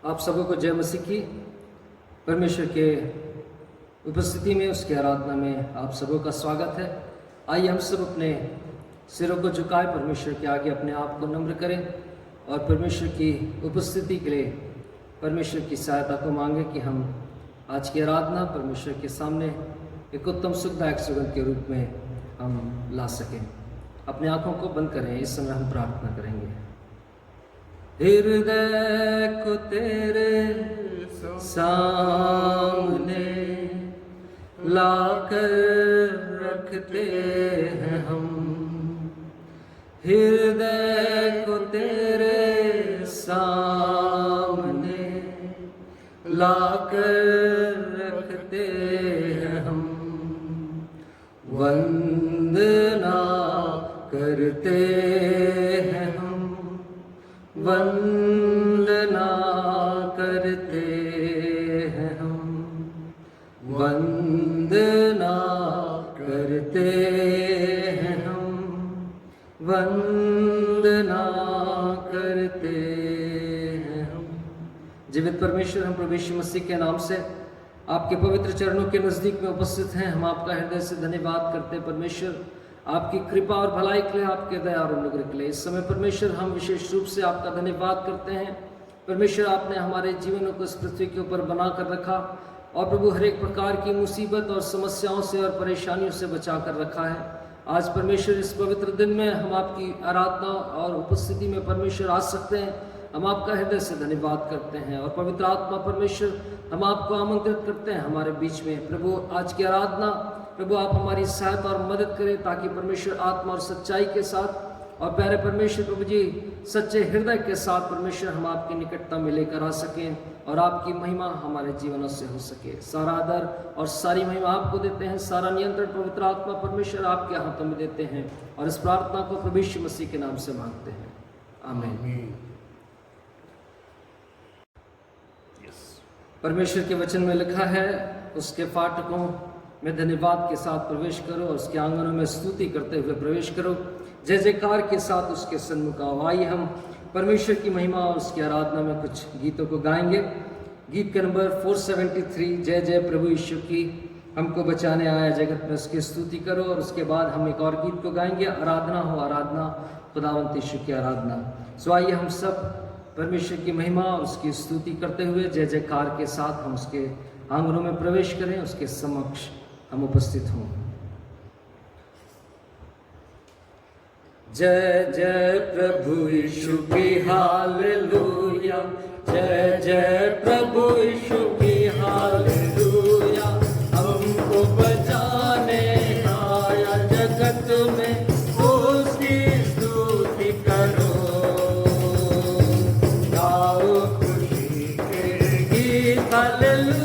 आप सबों को जय मसीह की। परमेश्वर के उपस्थिति में, उसकी आराधना में आप सबों का स्वागत है। आइए हम सब अपने सिरों को झुकाए परमेश्वर के आगे अपने आप को नम्र करें और परमेश्वर की उपस्थिति के लिए परमेश्वर की सहायता को मांगे कि हम आज की आराधना परमेश्वर के सामने एक उत्तम सुखदायक सुगंध के रूप में हम ला सकें। अपने आंखों को बंद करें, इस समय हम प्रार्थना करेंगे। हृदय को तेरे सामने लाकर रखते हैं हम, हृदय को तेरे सामने लाकर रखते हैं हम, वंदना करते हैं हम, वंदना करते हैं हम, वंदना करते हैं हम, वंदना करते हैं हम। जीवित परमेश्वर, हम प्रभु यीशु मसीह के नाम से आपके पवित्र चरणों के नज़दीक में उपस्थित हैं। हम आपका हृदय से धन्यवाद करते हैं परमेश्वर, आपकी कृपा और भलाई के लिए, आपके दया और अनुग्रह के लिए। इस समय परमेश्वर हम विशेष रूप से आपका धन्यवाद करते हैं परमेश्वर, आपने हमारे जीवनों को इस पृथ्वी के ऊपर बना कर रखा और प्रभु हर एक प्रकार की मुसीबत और समस्याओं से और परेशानियों से बचा कर रखा है। आज परमेश्वर इस पवित्र दिन में हम आपकी आराधना और उपस्थिति में परमेश्वर आ सकते हैं। हम आपका हृदय से धन्यवाद करते हैं और पवित्र आत्मा परमेश्वर हम आपको आमंत्रित करते हैं हमारे बीच में। प्रभु आज की आराधना प्रभु आप हमारी सहायता और मदद करें ताकि परमेश्वर आत्मा और सच्चाई के साथ और प्यारे परमेश्वर प्रभु जी सच्चे हृदय के साथ परमेश्वर हम आपकी निकटता में लेकर आ सकें और आपकी महिमा हमारे जीवनों से हो सके। सारा आदर और सारी महिमा आपको देते हैं, सारा नियंत्रण पवित्र आत्मा परमेश्वर आपके हाथों में देते हैं और इस प्रार्थना को प्रभु यीशु मसीह के नाम से मांगते हैं, आमीन। परमेश्वर के वचन में लिखा है, उसके फाटकों में धन्यवाद के साथ प्रवेश करो और उसके आंगनों में स्तुति करते हुए प्रवेश करो, जय जयकार के साथ उसके सन्मुख आओ। आइए हम परमेश्वर की महिमा और उसकी आराधना में कुछ गीतों को गाएंगे। गीत के नंबर 473, जय जय प्रभु यीशु की, हमको बचाने आया जगत में उसकी स्तुति करो। और उसके बाद हम एक और गीत को गाएंगे, आराधना हो आराधना, खुदावंत यीशु की आराधना। सो आइए हम सब परमेश्वर की महिमा और उसकी स्तुति करते हुए जय जयकार के साथ हम उसके आंगनों में प्रवेश करें, उसके समक्ष हम उपस्थित हों। जय जय प्रभु यीशु की हालेलुया, जय जय प्रभु यीशु की हालेलुया, हमको बचाने आया जगत में उसकी स्तुति करो, गाओ खुशी के गीत हालेलुया।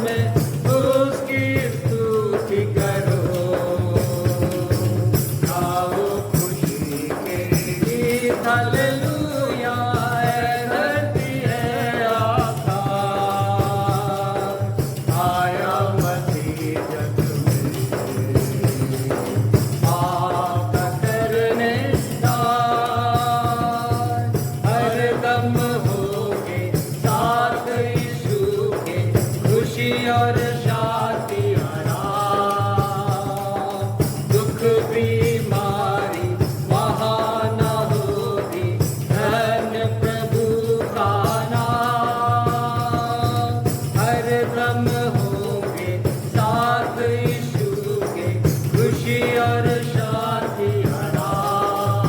में उसकी स्तुति करो। गाओ खुशी के गीत, हालेलुया, धरती है आकाश, आया मसीह जग में, आपका करने हर दम होगे साथ यीशु के, खुशी और शांति आराम। दुख बीमारी वहाँ न होगी, धन्य प्रभु का नाम। हर दम होगे साथ यीशु के, खुशी और शांति आराम।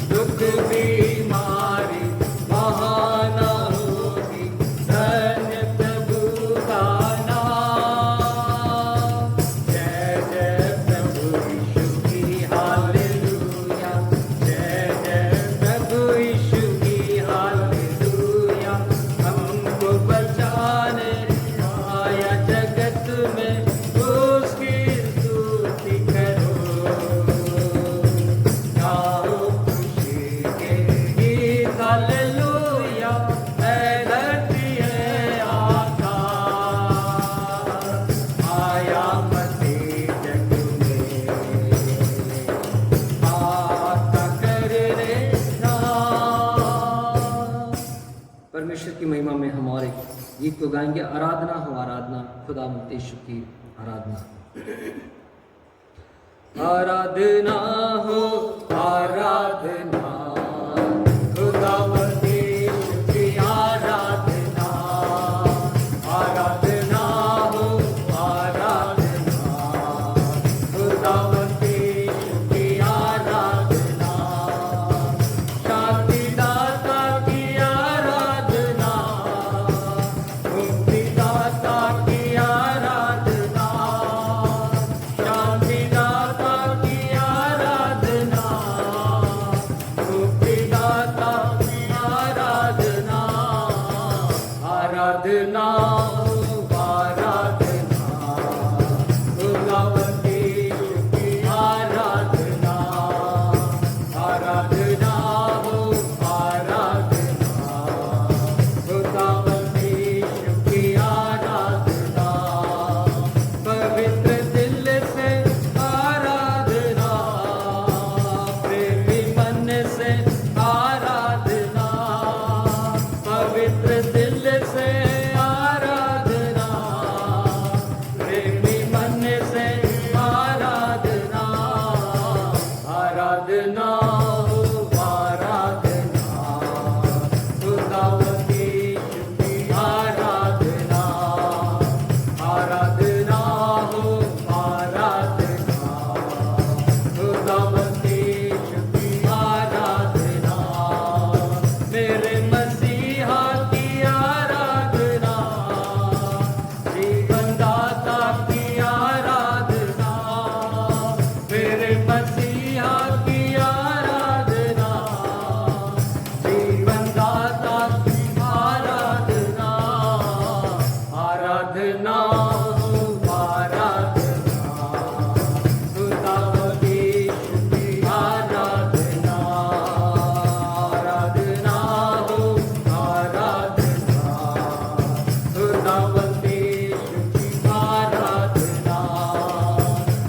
दुख बीमारी वहाँ न होगी, धन्य प्रभु का नाम। जय जय प्रभु यीशु की, हालेलुया, जय जय प्रभु यीशु की, हालेलुया। हमको बचाने आया जगत में, उसकी स्तुति करो। गाओ खुशी के गीत, हालेलुया, है धरती है आकाश, आया मसीह जग में, आपका करने नाम। परमेश्वर की महिमा में हम और एक गीत को गाएंगे, आराधना हो आराधना, खुदा यीशु की आराधना। आराधना हो आराधना, खुदावंद यीशु की आराधना। आराधना हो आराधना, खुदावंद यीशु की आराधना। शांति दाता की आराधना, मुक्ति दाता की आराधना। शांति दाता की आराधना, मुक्ति दाता की आराधना। आराधना हो आराधना, खुदावंद यीशु की आराधना। आराधना हो आराधना, खुदावंद यीशु की आराधना। पवित्र दिल से आराधना, प्रेमी मन से आराधना। पवित्र दिल से आराधना, प्रेमी मन से आराधना। आराधना हो आराधना, खुदावंद यीशु की आराधना। आराधना हो आराधना, खुदावंद यीशु की आराधना। मेरे मसीहा की आराधना, जीवन दाता की आराधना। मेरे मसीहा की आराधना, जीवन दाता की आराधना। आराधना हो आराधना, खुदावंद यीशु की आराधना। आराधना हो आराधना, खुदावंद यीशु की आराधना।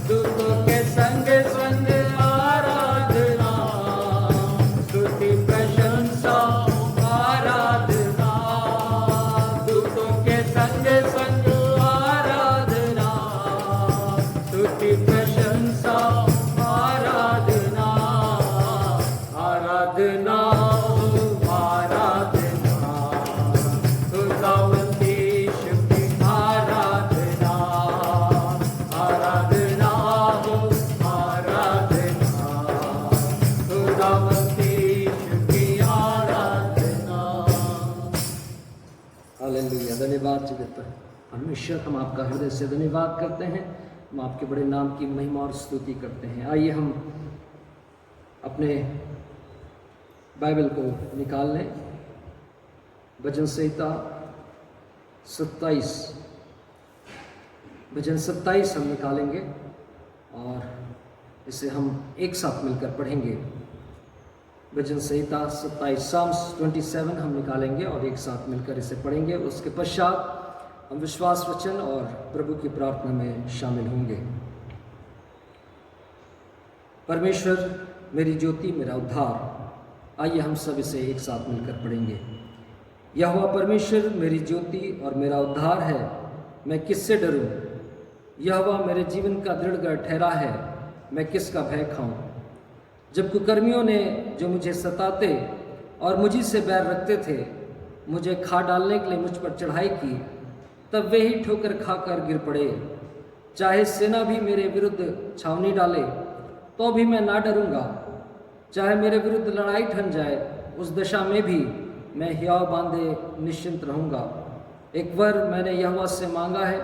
दूतों के संग संग आराधना, स्तुति प्रशंसा आराधना। दूतों के संग संग आराधना, स्तुति प्रशंसा आराधना। आराधना हो आराधना, खुदावंद यीशु की आराधना। आराधना हो आराधना, खुदावंद यीशु की आराधना। हालेलुया, धन्यवाद जगत पर परमेश्वर, हम आपका हृदय से धन्यवाद करते हैं। हम आपके बड़े नाम की महिमा और स्तुति करते हैं। आइए हम अपने बाइबल को निकाल लें। भजन संहिता 27 भजन 27 हम निकालेंगे और इसे हम एक साथ मिलकर पढ़ेंगे। भजन संहिता 27 Psalms 27 हम निकालेंगे और एक साथ मिलकर इसे पढ़ेंगे। उसके पश्चात हम विश्वास वचन और प्रभु की प्रार्थना में शामिल होंगे। परमेश्वर मेरी ज्योति मेरा उद्धार, आइए हम सब इसे एक साथ मिलकर पढ़ेंगे। यहोवा परमेश्वर मेरी ज्योति और मेरा उद्धार है, मैं किससे डरूं? यहोवा मेरे जीवन का दृढ़ ठहरा है, मैं किसका भय खाऊं? जब कुकर्मियों ने जो मुझे सताते और मुझी से बैर रखते थे, मुझे खा डालने के लिए मुझ पर चढ़ाई की, तब वे ही ठोकर खाकर गिर पड़े। चाहे सेना भी मेरे विरुद्ध छावनी डाले, तो भी मैं ना डरूंगा। चाहे मेरे विरुद्ध लड़ाई ठन जाए, उस दशा में भी मैं हियाव बांधे निश्चिंत रहूंगा। एक वर मैंने यहोवा से मांगा है,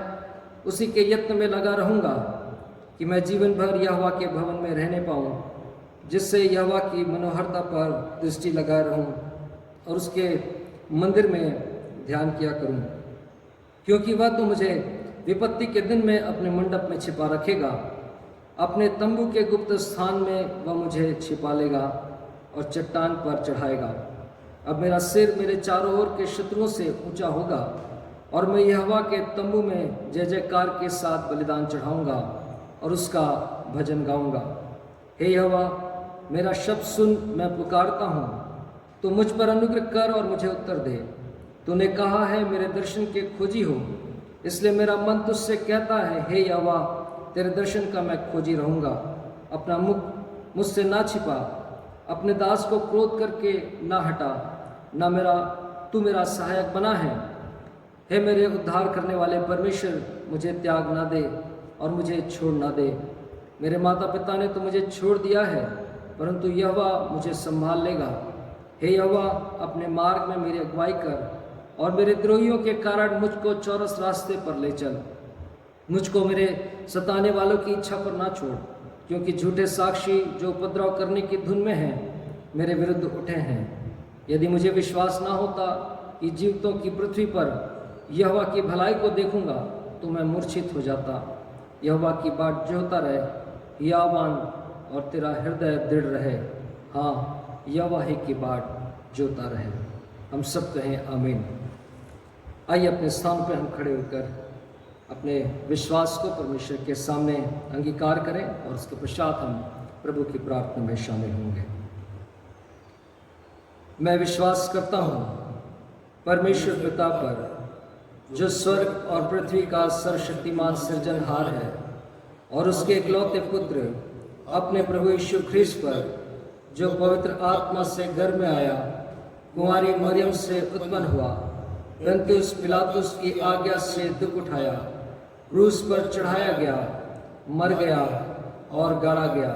उसी के यत्न में लगा रहूंगा कि मैं जीवन भर यहोवा के भवन में रहने पाऊं, जिससे यहोवा की मनोहरता पर दृष्टि लगाए रहूं और उसके मंदिर में ध्यान किया करूं। क्योंकि वह तो मुझे विपत्ति के दिन में अपने मंडप में छिपा रखेगा, अपने तंबू के गुप्त स्थान में वह मुझे छिपा लेगा और चट्टान पर चढ़ाएगा। अब मेरा सिर मेरे चारों ओर के शत्रुओं से ऊंचा होगा और मैं यहोवा के तंबू में जय जयकार के साथ बलिदान चढ़ाऊंगा और उसका भजन गाऊंगा। हे यहोवा, मेरा शब्द सुन, मैं पुकारता हूँ, तो मुझ पर अनुग्रह कर और मुझे उत्तर दे। तूने कहा है मेरे दर्शन के खोजी हो, इसलिए मेरा मन तुझसे कहता है, हे यहोवा, तेरे दर्शन का मैं खोजी रहूँगा। अपना मुख मुझसे ना छिपा, अपने दास को क्रोध करके ना हटा। तू मेरा सहायक बना है। हे मेरे उद्धार करने वाले परमेश्वर, मुझे त्याग ना दे और मुझे छोड़ ना दे। मेरे माता पिता ने तो मुझे छोड़ दिया है, परंतु यहोवा मुझे संभाल लेगा। हे यहोवा, अपने मार्ग में मेरी अगुवाई कर और मेरे द्रोहियों के कारण मुझको चौरस रास्ते पर ले चल। मुझको मेरे सताने वालों की इच्छा पर ना छोड़, क्योंकि झूठे साक्षी जो उपद्रव करने की धुन में हैं, मेरे विरुद्ध उठे हैं। यदि मुझे विश्वास ना होता कि जीवितों की पृथ्वी पर यहोवा की भलाई को देखूंगा, तो मैं मूर्छित हो जाता। यहोवा की बाट जोता रहे, हियावान और तेरा हृदय दृढ़ रहे। हाँ, यहोवा ही की बाट जोता रहे। हम सब कहें आमीन। आइए अपने स्थान पर हम खड़े होकर अपने विश्वास को परमेश्वर के सामने अंगीकार करें और उसके पश्चात हम प्रभु की प्रार्थना में शामिल होंगे। मैं विश्वास करता हूँ परमेश्वर पिता पर, जो स्वर्ग और पृथ्वी का सर्वशक्तिमान सृजनहार है, और उसके इकलौते पुत्र अपने प्रभु यीशु ख्रीस्त पर, जो पवित्र आत्मा से गर्भ में आया, कुंवारी मरियम से उत्पन्न हुआ, पंतियुस पिलातुस की आज्ञा से दुख उठाया, क्रूस पर चढ़ाया गया, मर गया और गाड़ा गया,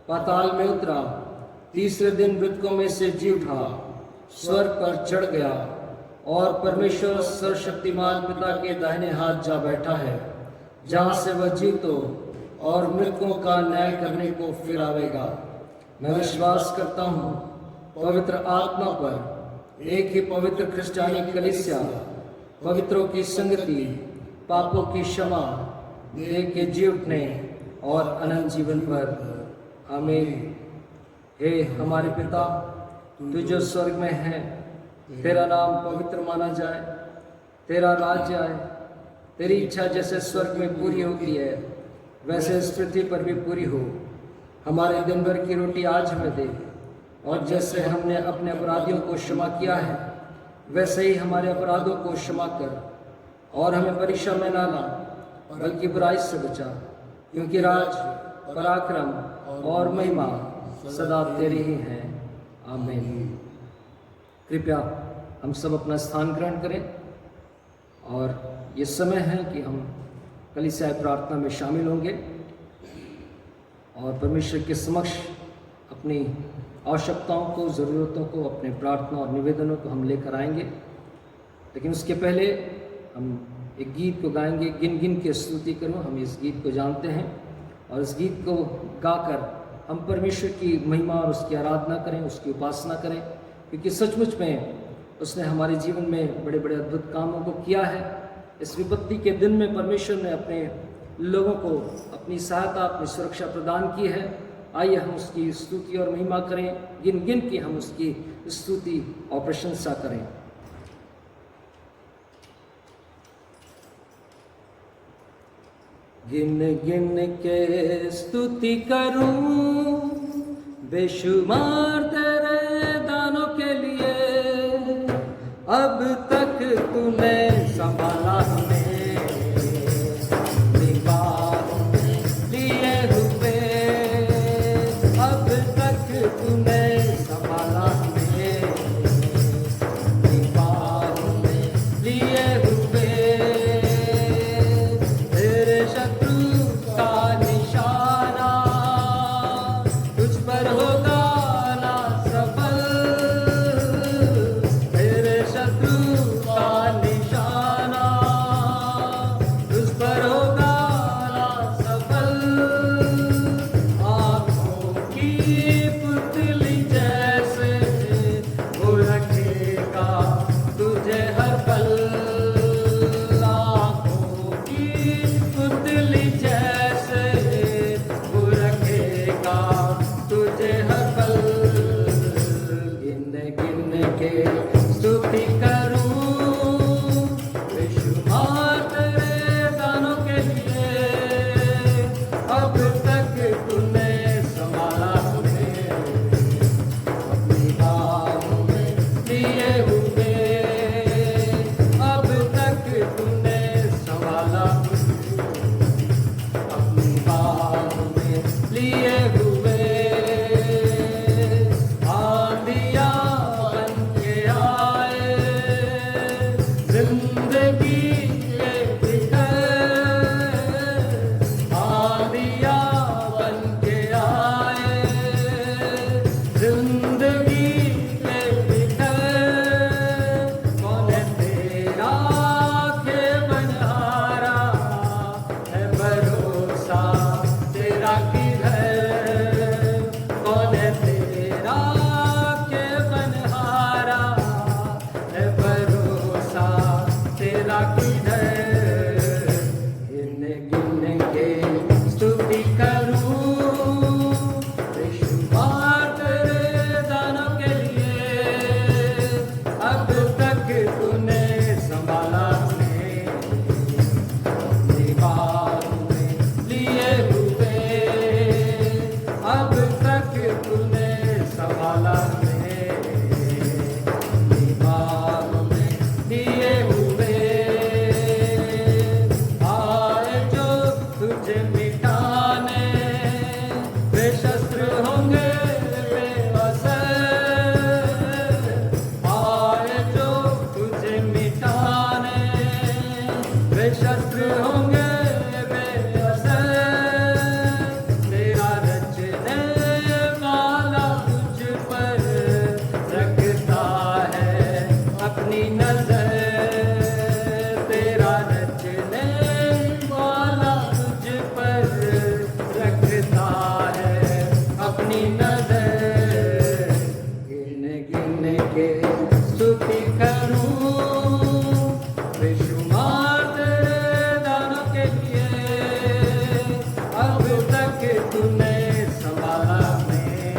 पाताल में उतरा, तीसरे दिन मृतकों में से जी उठा, स्वर्ग पर चढ़ गया और परमेश्वर सर्वशक्तिमान पिता के दाहिने हाथ जा बैठा है, जहाँ से वह जीवतों और मृतकों का न्याय करने को फिर आवेगा। मैं विश्वास करता हूँ पवित्र आत्मा पर, एक ही पवित्र क्रिस्टियानी कलीसिया, पवित्रों की संगति, पापों की क्षमा, देह के जी उठने और अनंत जीवन पर। आमीन। हे हमारे पिता, तू जो स्वर्ग में है, तेरा नाम पवित्र माना जाए, तेरा राज्य आए, तेरी इच्छा जैसे स्वर्ग में पूरी होती है, वैसे इस पृथ्वी पर भी पूरी हो। हमारे दिन भर की रोटी आज हमें दे, और जैसे हमने अपने अपराधियों को क्षमा किया है, वैसे ही हमारे अपराधों को क्षमा कर, और हमें परीक्षा में ना ला, बल्कि बुराई से बचा, क्योंकि राज, पराक्रम और महिमा सदा तेरी ही है। आमीन। कृपया हम सब अपना स्थान ग्रहण करें और ये समय है कि हम कलीसिया प्रार्थना में शामिल होंगे और परमेश्वर के समक्ष अपनी आवश्यकताओं को, ज़रूरतों को, अपने प्रार्थना और निवेदनों को हम लेकर आएंगे। लेकिन उसके पहले हम एक गीत को गाएंगे, गिन गिन के स्तुति करूं। हम इस गीत को जानते हैं और इस गीत को गाकर हम परमेश्वर की महिमा और उसकी आराधना करें, उसकी उपासना करें, क्योंकि सचमुच में उसने हमारे जीवन में बड़े बड़े अद्भुत कामों को किया है इस विपत्ति के दिन में परमेश्वर ने अपने लोगों को अपनी सहायता, अपनी सुरक्षा प्रदान की है। आइए हम उसकी स्तुति और महिमा करें, गिन गिन के हम उसकी स्तुति और प्रशंसा करें। गिन गिन के स्तुति करूं बेशुमार तेरे दानों के लिए, अब तक तूने संभाला हमें दीवारों में लिए हुए, अब तक तूने संभाला हमें दीवारों में लिए हुए। तेरे शत्रु का निशाना तुझ पर होगा ना सफल, तेरे शत्रु का निशाना तुझ पर होगा ना सफल। आँखों की पुतली जैसे वो रखेगा तुझे हर पल, आँखों की पुतली जैसे वो रखेगा तुझे हर पल। गिन गिन के स्तुति करूं बेशुमार तेरे दानों के लिए, अब तक तूने संभाला हमें अपनी बाहों में लिए हुए, अब तक तूने संभाला हमें अपनी बाहों में लिए हुए। आंधियाँ बन के आए जिंदगी के बिखर, आंधियाँ बन के आए जिंदगी के बिखर। कौन है तेरा के बनहारा, है भरोसा तेरा किधर, कौन है तेरा के बनहारा, है भरोसा तेरा किधर। गिन गिन के स्तुति करूं बेशुमार तेरे दानों के लिए, अब तक तूने संभाला हमें अपनी बाहों में लिए हुए, अब तक तूने संभाला हमें अपनी बाहों में लिए हुए। आए जो तुझे मिटाने वे शस्त्र होंगे बेअसर, आए जो तुझे मिटाने वे शस्त्र होंगे बेअसर। तेरा रचने वाला तुझ पर रखता है अपनी नजर, तेरा रचने वाला तुझ पर रखता है अपनी नजर। गिन गिन के स्तुति करूं बेशुमार तेरे दानों के लिए, अब तक तूने संभाला हमें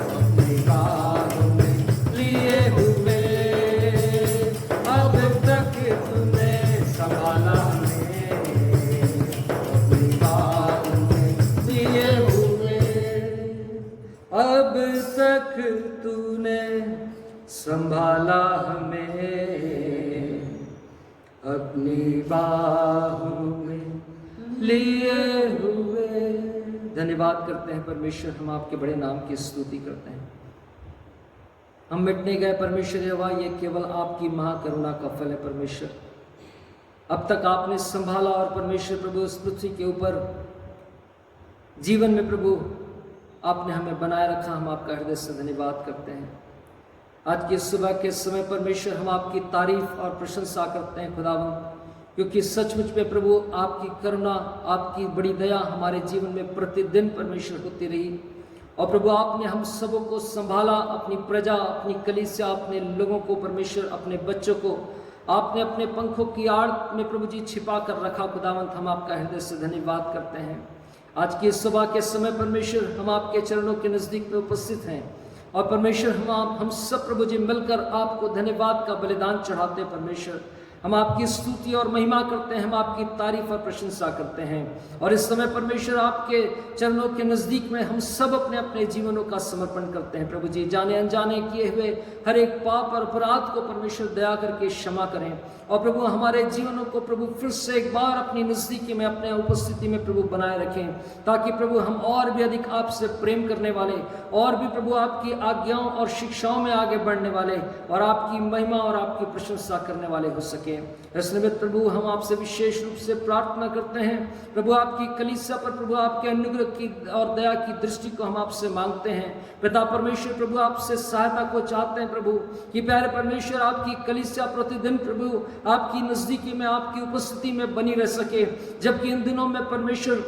अपनी बाहों में लिए हुए, अब तक तूने संभाला हमें अपनी बाहों में लिए हुए, अब तक तूने संभाला हमें अपनी बाहों में लिए हुए। धन्यवाद करते हैं परमेश्वर, हम आपके बड़े नाम की स्तुति करते हैं। हम मिटने गए परमेश्वर यहोवा, ये केवल आपकी महाकरुणा का फल है परमेश्वर। अब तक आपने संभाला और परमेश्वर प्रभु इस पृथ्वी के ऊपर जीवन में प्रभु आपने हमें बनाए रखा, हम आपका हृदय से धन्यवाद करते हैं। आज की सुबह के समय परमेश्वर हम आपकी तारीफ और प्रशंसा करते हैं खुदावंद, क्योंकि सचमुच में प्रभु आपकी करुणा, आपकी बड़ी दया हमारे जीवन में प्रतिदिन परमेश्वर होती रही। और प्रभु आपने हम सबों को संभाला, अपनी प्रजा, अपनी कलीसिया, अपने लोगों को परमेश्वर, अपने बच्चों को आपने अपने पंखों की आड़ में प्रभु जी छिपा कर रखा। खुदावंत हम आपका हृदय से धन्यवाद करते हैं। आज की सुबह के समय परमेश्वर हम आपके चरणों के नज़दीक में उपस्थित हैं और परमेश्वर हम सब प्रभु जी मिलकर आपको धन्यवाद का बलिदान चढ़ाते हैं। परमेश्वर हम आपकी स्तुति और महिमा करते हैं, हम आपकी तारीफ और प्रशंसा करते हैं। और इस समय परमेश्वर आपके चरणों के नज़दीक में हम सब अपने अपने जीवनों का समर्पण करते हैं। प्रभु जी जाने अनजाने किए हुए हर एक पाप और अपराध को परमेश्वर दया करके क्षमा करें और प्रभु हमारे जीवनों को प्रभु फिर से एक बार अपनी नज़दीकी में, अपने उपस्थिति में प्रभु बनाए रखें, ताकि प्रभु हम और भी अधिक आपसे प्रेम करने वाले और भी प्रभु आपकी आज्ञाओं और शिक्षाओं में आगे बढ़ने वाले और आपकी महिमा और आपकी प्रशंसा करने वाले हो सके। इस निमित्त प्रभु हम आपसे विशेष रूप से प्रार्थना करते हैं। प्रभु आपकी कलीसिया पर प्रभु आपके अनुग्रह की और दया की दृष्टि को हम आपसे मांगते हैं। पिता परमेश्वर प्रभु आपसे सहायता को चाहते हैं प्रभु कि प्यारे परमेश्वर आपकी कलीसिया प्रतिदिन प्रभु आपकी नज़दीकी में, आपकी उपस्थिति में बनी रह सके। जबकि इन दिनों में परमेश्वर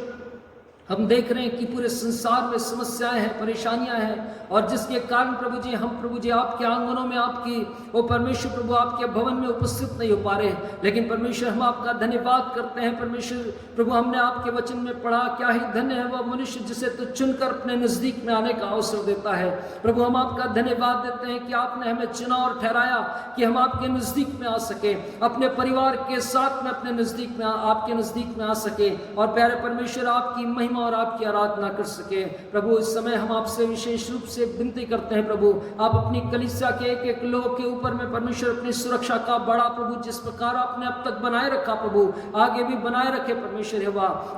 हम देख रहे हैं कि पूरे संसार में समस्याएं हैं, परेशानियां हैं और जिसके कारण प्रभु जी हम प्रभु जी आपके आंगनों में, आपकी वो परमेश्वर प्रभु आपके भवन में उपस्थित नहीं हो पा रहे। लेकिन परमेश्वर हम आपका धन्यवाद करते हैं। परमेश्वर प्रभु हमने आपके वचन में पढ़ा, क्या ही धन्य है वह मनुष्य जिसे तो चुनकर अपने नज़दीक में आने का अवसर देता है। प्रभु हम आपका धन्यवाद देते हैं कि आपने हमें चुना और ठहराया कि हम आपके नज़दीक में आ सके, अपने परिवार के साथ में अपने नज़दीक में आपके नज़दीक में आ सके और प्यारे परमेश्वर आपकी महिमा और आपकी आराधना कर सके। प्रभु इस समय हम आपसे विशेष रूप से विनती करते हैं प्रभु, आप अपनी कलीसिया के एक एक लोग के ऊपर में परमेश्वर अपनी सुरक्षा का बड़ा प्रभु जिस प्रकार आपने अब तक बनाए रखा प्रभु आगे भी बनाए रखे परमेश्वर है।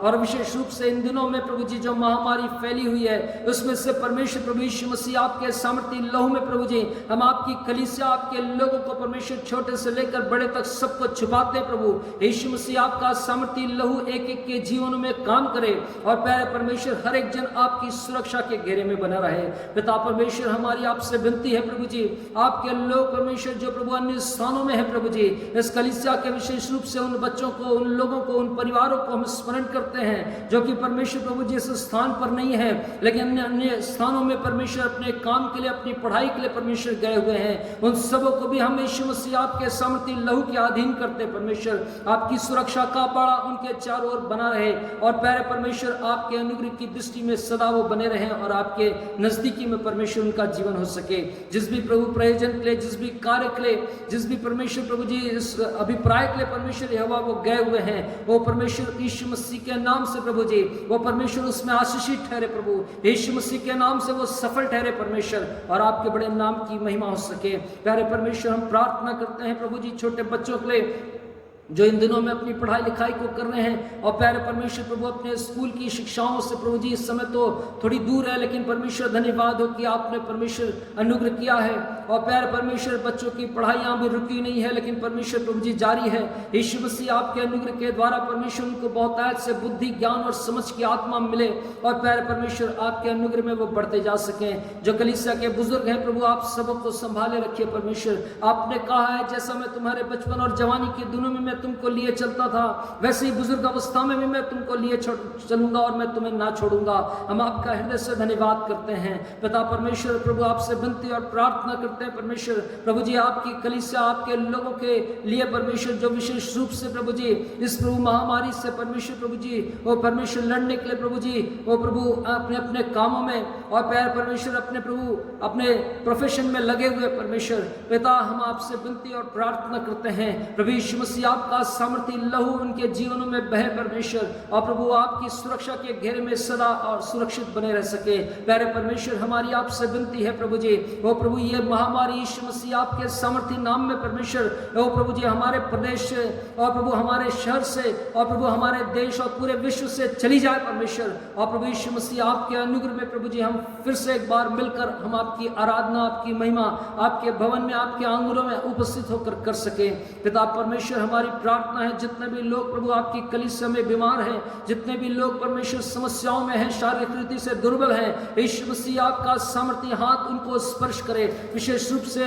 और विशेष रूप से इन दिनों में प्रभु जी जो महामारी फैली हुई है उसमें से परमेश्वर प्रभु यीशु मसीह आपके सामर्थी लहू में प्रभु जी हम आपकी कलीसिया, आपके लोगों को परमेश्वर छोटे से लेकर बड़े तक सबको छुपाते प्रभु यीशु मसीह आपका सामर्थी लहू एक एक के जीवन में काम करे और प्यारे परमेश्वर हर एक जन आपकी सुरक्षा के घेरे में बना रहे। पिता परमेश्वर हमारी आपसे विनती है प्रभु जी, आपके लोग परमेश्वर जो प्रभु अन्य स्थानों में है प्रभु जी, इस कलीसिया के विशेष रूप से उन बच्चों को, उन लोगों को, उन परिवारों को हम स्मरण करते हैं जो कि परमेश्वर प्रभु जी इस स्थान पर नहीं है लेकिन अन्य स्थानों में परमेश्वर अपने काम के लिए, अपनी पढ़ाई के लिए परमेश्वर गए हुए हैं। उन सबों को भी हम यीशु मसीह आपके सामर्थी लहू के अधीन करते परमेश्वर आपकी सुरक्षा का बाड़ा उनके चारों ओर बना रहे और प्यारे परमेश्वर आपके अनुग्रह की दृष्टि में सदा वो बने रहें और आपके नजदीकी में परमेश्वर उनका जीवन हो सके। जिस भी प्रभु प्रयोजन के लिए, जिस भी कार्य के लिए, जिस भी परमेश्वर प्रभु जी इस अभिप्राय के लिए परमेश्वर यहोवा वो गए हुए हैं, वो परमेश्वर यीशु मसीह के नाम से प्रभु जी वो परमेश्वर उसमें आशीषित ठहरे प्रभु यीशु मसीह के नाम से वो सफल ठहरे परमेश्वर और आपके बड़े नाम की महिमा हो सके। प्यारे परमेश्वर हम प्रार्थना करते हैं प्रभु जी छोटे बच्चों के लिए जो इन दिनों में अपनी पढ़ाई लिखाई को कर रहे हैं और प्यारे परमेश्वर प्रभु अपने स्कूल की शिक्षाओं से प्रभु जी इस समय तो थोड़ी दूर है, लेकिन परमेश्वर धन्यवाद हो कि आपने परमेश्वर अनुग्रह किया है और प्यारे परमेश्वर बच्चों की पढ़ाइयाँ भी रुकी नहीं है लेकिन परमेश्वर प्रभु जी जारी है। यीशु मसीह आपके अनुग्रह के द्वारा परमेश्वर उनको बहुतायत से बुद्धि, ज्ञान और समझ की आत्मा मिले और प्यारे परमेश्वर आपके अनुग्रह में वो बढ़ते जा सकें। जो कलीसिया के बुजुर्ग हैं प्रभु आप सबको संभाले रखिए परमेश्वर। आपने कहा है जैसा मैं तुम्हारे बचपन और जवानी के दिनों में मैं तुमको लिए चलता था वैसे ही बुजुर्ग अवस्था में भी मैं तुमको लिए चलूंगा और मैं तुम्हें ना छोड़ूंगा। हम आपका हृदय से धन्यवाद करते हैं पिता परमेश्वर। प्रभु आपसे विनती और प्रार्थना करते हैं परमेश्वर प्रभु जी आपकी कलीसिया, आपके लोगों के लिए परमेश्वर जो विशेष रूप से प्रभु जी इस प्रभु महामारी से परमेश्वर प्रभु जी वो परमेश्वर लड़ने के लिए प्रभु जी वो प्रभु अपने अपने कामों में और प्यार परमेश्वर अपने प्रभु अपने प्रोफेशन में लगे हुए परमेश्वर पिता हम आपसे विनती और प्रार्थना करते हैं प्रभु यीशु मसीह आपका सामर्थी लहू उनके जीवनों में बहे परमेश्वर और प्रभु आपकी सुरक्षा के घेरे में सदा और सुरक्षित बने रह सके। प्यारे परमेश्वर हमारी आपसे विनती है प्रभु जी वो प्रभु ये महामारी यीशु मसीह आपके सामर्थी नाम में परमेश्वर वो प्रभु जी हमारे प्रदेश से और प्रभु हमारे शहर से और प्रभु हमारे देश और पूरे विश्व से चली जाए परमेश्वर और प्रभु यीशु मसीह आपके अनुग्रह में प्रभु जी हम फिर से एक बार मिलकर हम आपकी आराधना, आपकी महिमा आपके भवन में, आपके आंगनों में उपस्थित होकर कर सके। पिता परमेश्वर हमारी प्रार्थना है जितने भी लोग प्रभु आपकी कलीसिया में बीमार हैं, जितने भी लोग परमेश्वर समस्याओं में हैं, शारीरिक रीति से दुर्बल हैं, यीशु मसीह आपका सामर्थी हाथ उनको स्पर्श करे। विशेष रूप से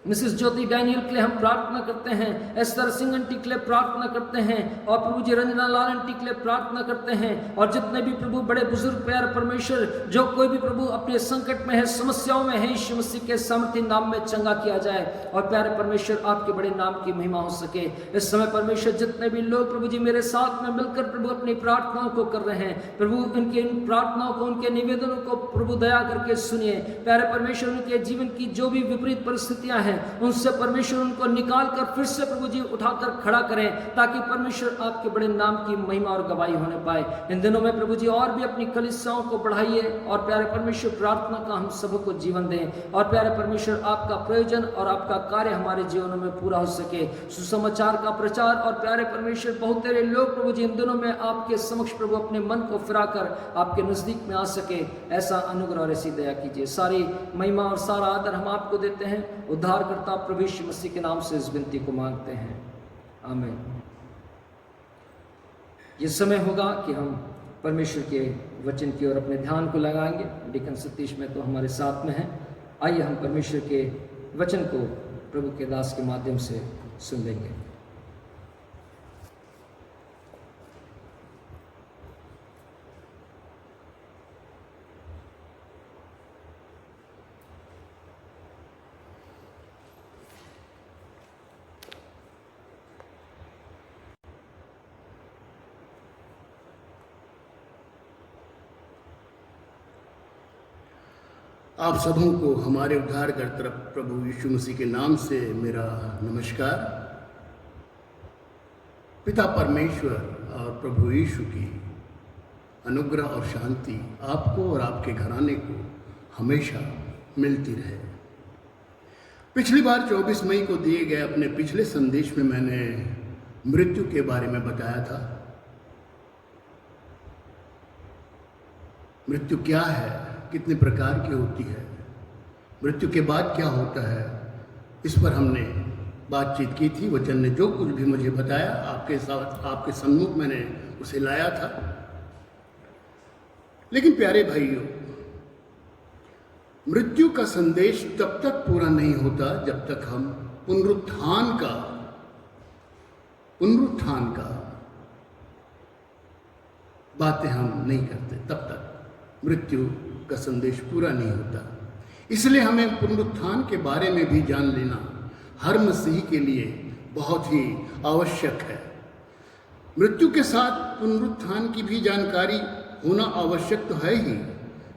मिसेस ज्योति डैनियल के लिए हम प्रार्थना करते हैं, एस्तर सिंह आंटी के लिए प्रार्थना करते हैं, और प्रभु जी रंजना लाल आंटी के लिए प्रार्थना करते हैं, और जितने भी प्रभु बड़े बुजुर्ग प्यारे परमेश्वर जो कोई भी प्रभु अपने संकट में है, समस्याओं में है, यीशु मसीह के सामर्थ्य नाम में चंगा किया जाए, और प्यारे परमेश्वर आपके बड़े नाम की महिमा हो सके। इस समय परमेश्वर जितने भी लोग प्रभु जी मेरे साथ में मिलकर प्रभु अपनी प्रार्थनाओं को कर रहे हैं, प्रभु उनके इन प्रार्थनाओं को, उनके निवेदनों को प्रभु दया करके सुनिए। प्यारे परमेश्वर उनके जीवन की जो भी विपरीत परिस्थितियां हैं उनसे परमेश्वर उनको निकाल कर फिर से प्रभु जी उठाकर खड़ा करें, ताकि परमेश्वर आपके बड़े नाम की महिमा और गवाही होने पाए। इन दिनों में प्रभु जी और भी अपनी कलीसियाओं को बढ़ाइए, और प्यारे परमेश्वर प्रार्थना का हम सबको जीवन दें, और प्यारे परमेश्वर आपका प्रयोजन और आपका कार्य हमारे जीवनों में पूरा हो सके। सुसमाचार का प्रचार, और प्यारे परमेश्वर बहुत सारे लोग प्रभु जी इन दिनों में आपके समक्ष प्रभु अपने मन को फिराकर आपके नजदीक में आ सके, ऐसा अनुग्रह और ऐसी दया कीजिए। सारी महिमा और सारा आदर हम आपको देते हैं, उद्धारकर्ता प्रभु यीशु मसीह के नाम से इस विनती को मांगते हैं, आमीन। ये समय होगा कि हम परमेश्वर के वचन की ओर अपने ध्यान को लगाएंगे। डिकन सतीश में तो हमारे साथ में हैं। आइए हम परमेश्वर के वचन को प्रभु के दास के माध्यम से सुन लेंगे। आप सबों को हमारे उद्धारकर्ता प्रभु यीशु मसीह के नाम से मेरा नमस्कार। पिता परमेश्वर और प्रभु यीशु की अनुग्रह और शांति आपको और आपके घराने को हमेशा मिलती रहे। पिछली बार 24 मई को दिए गए अपने पिछले संदेश में मैंने मृत्यु के बारे में बताया था। मृत्यु क्या है, कितने प्रकार की होती है, मृत्यु के बाद क्या होता है, इस पर हमने बातचीत की थी। वचन ने जो कुछ भी मुझे बताया आपके साथ, आपके सम्मुख मैंने उसे लाया था। लेकिन प्यारे भाइयों, मृत्यु का संदेश तब तक पूरा नहीं होता जब तक हम पुनरुत्थान का बातें हम नहीं करते, तब तक मृत्यु का संदेश पूरा नहीं होता। इसलिए हमें पुनरुत्थान के बारे में भी जान लेना हर मसीही के लिए बहुत ही आवश्यक है। मृत्यु के साथ पुनरुत्थान की भी जानकारी होना आवश्यक तो है ही,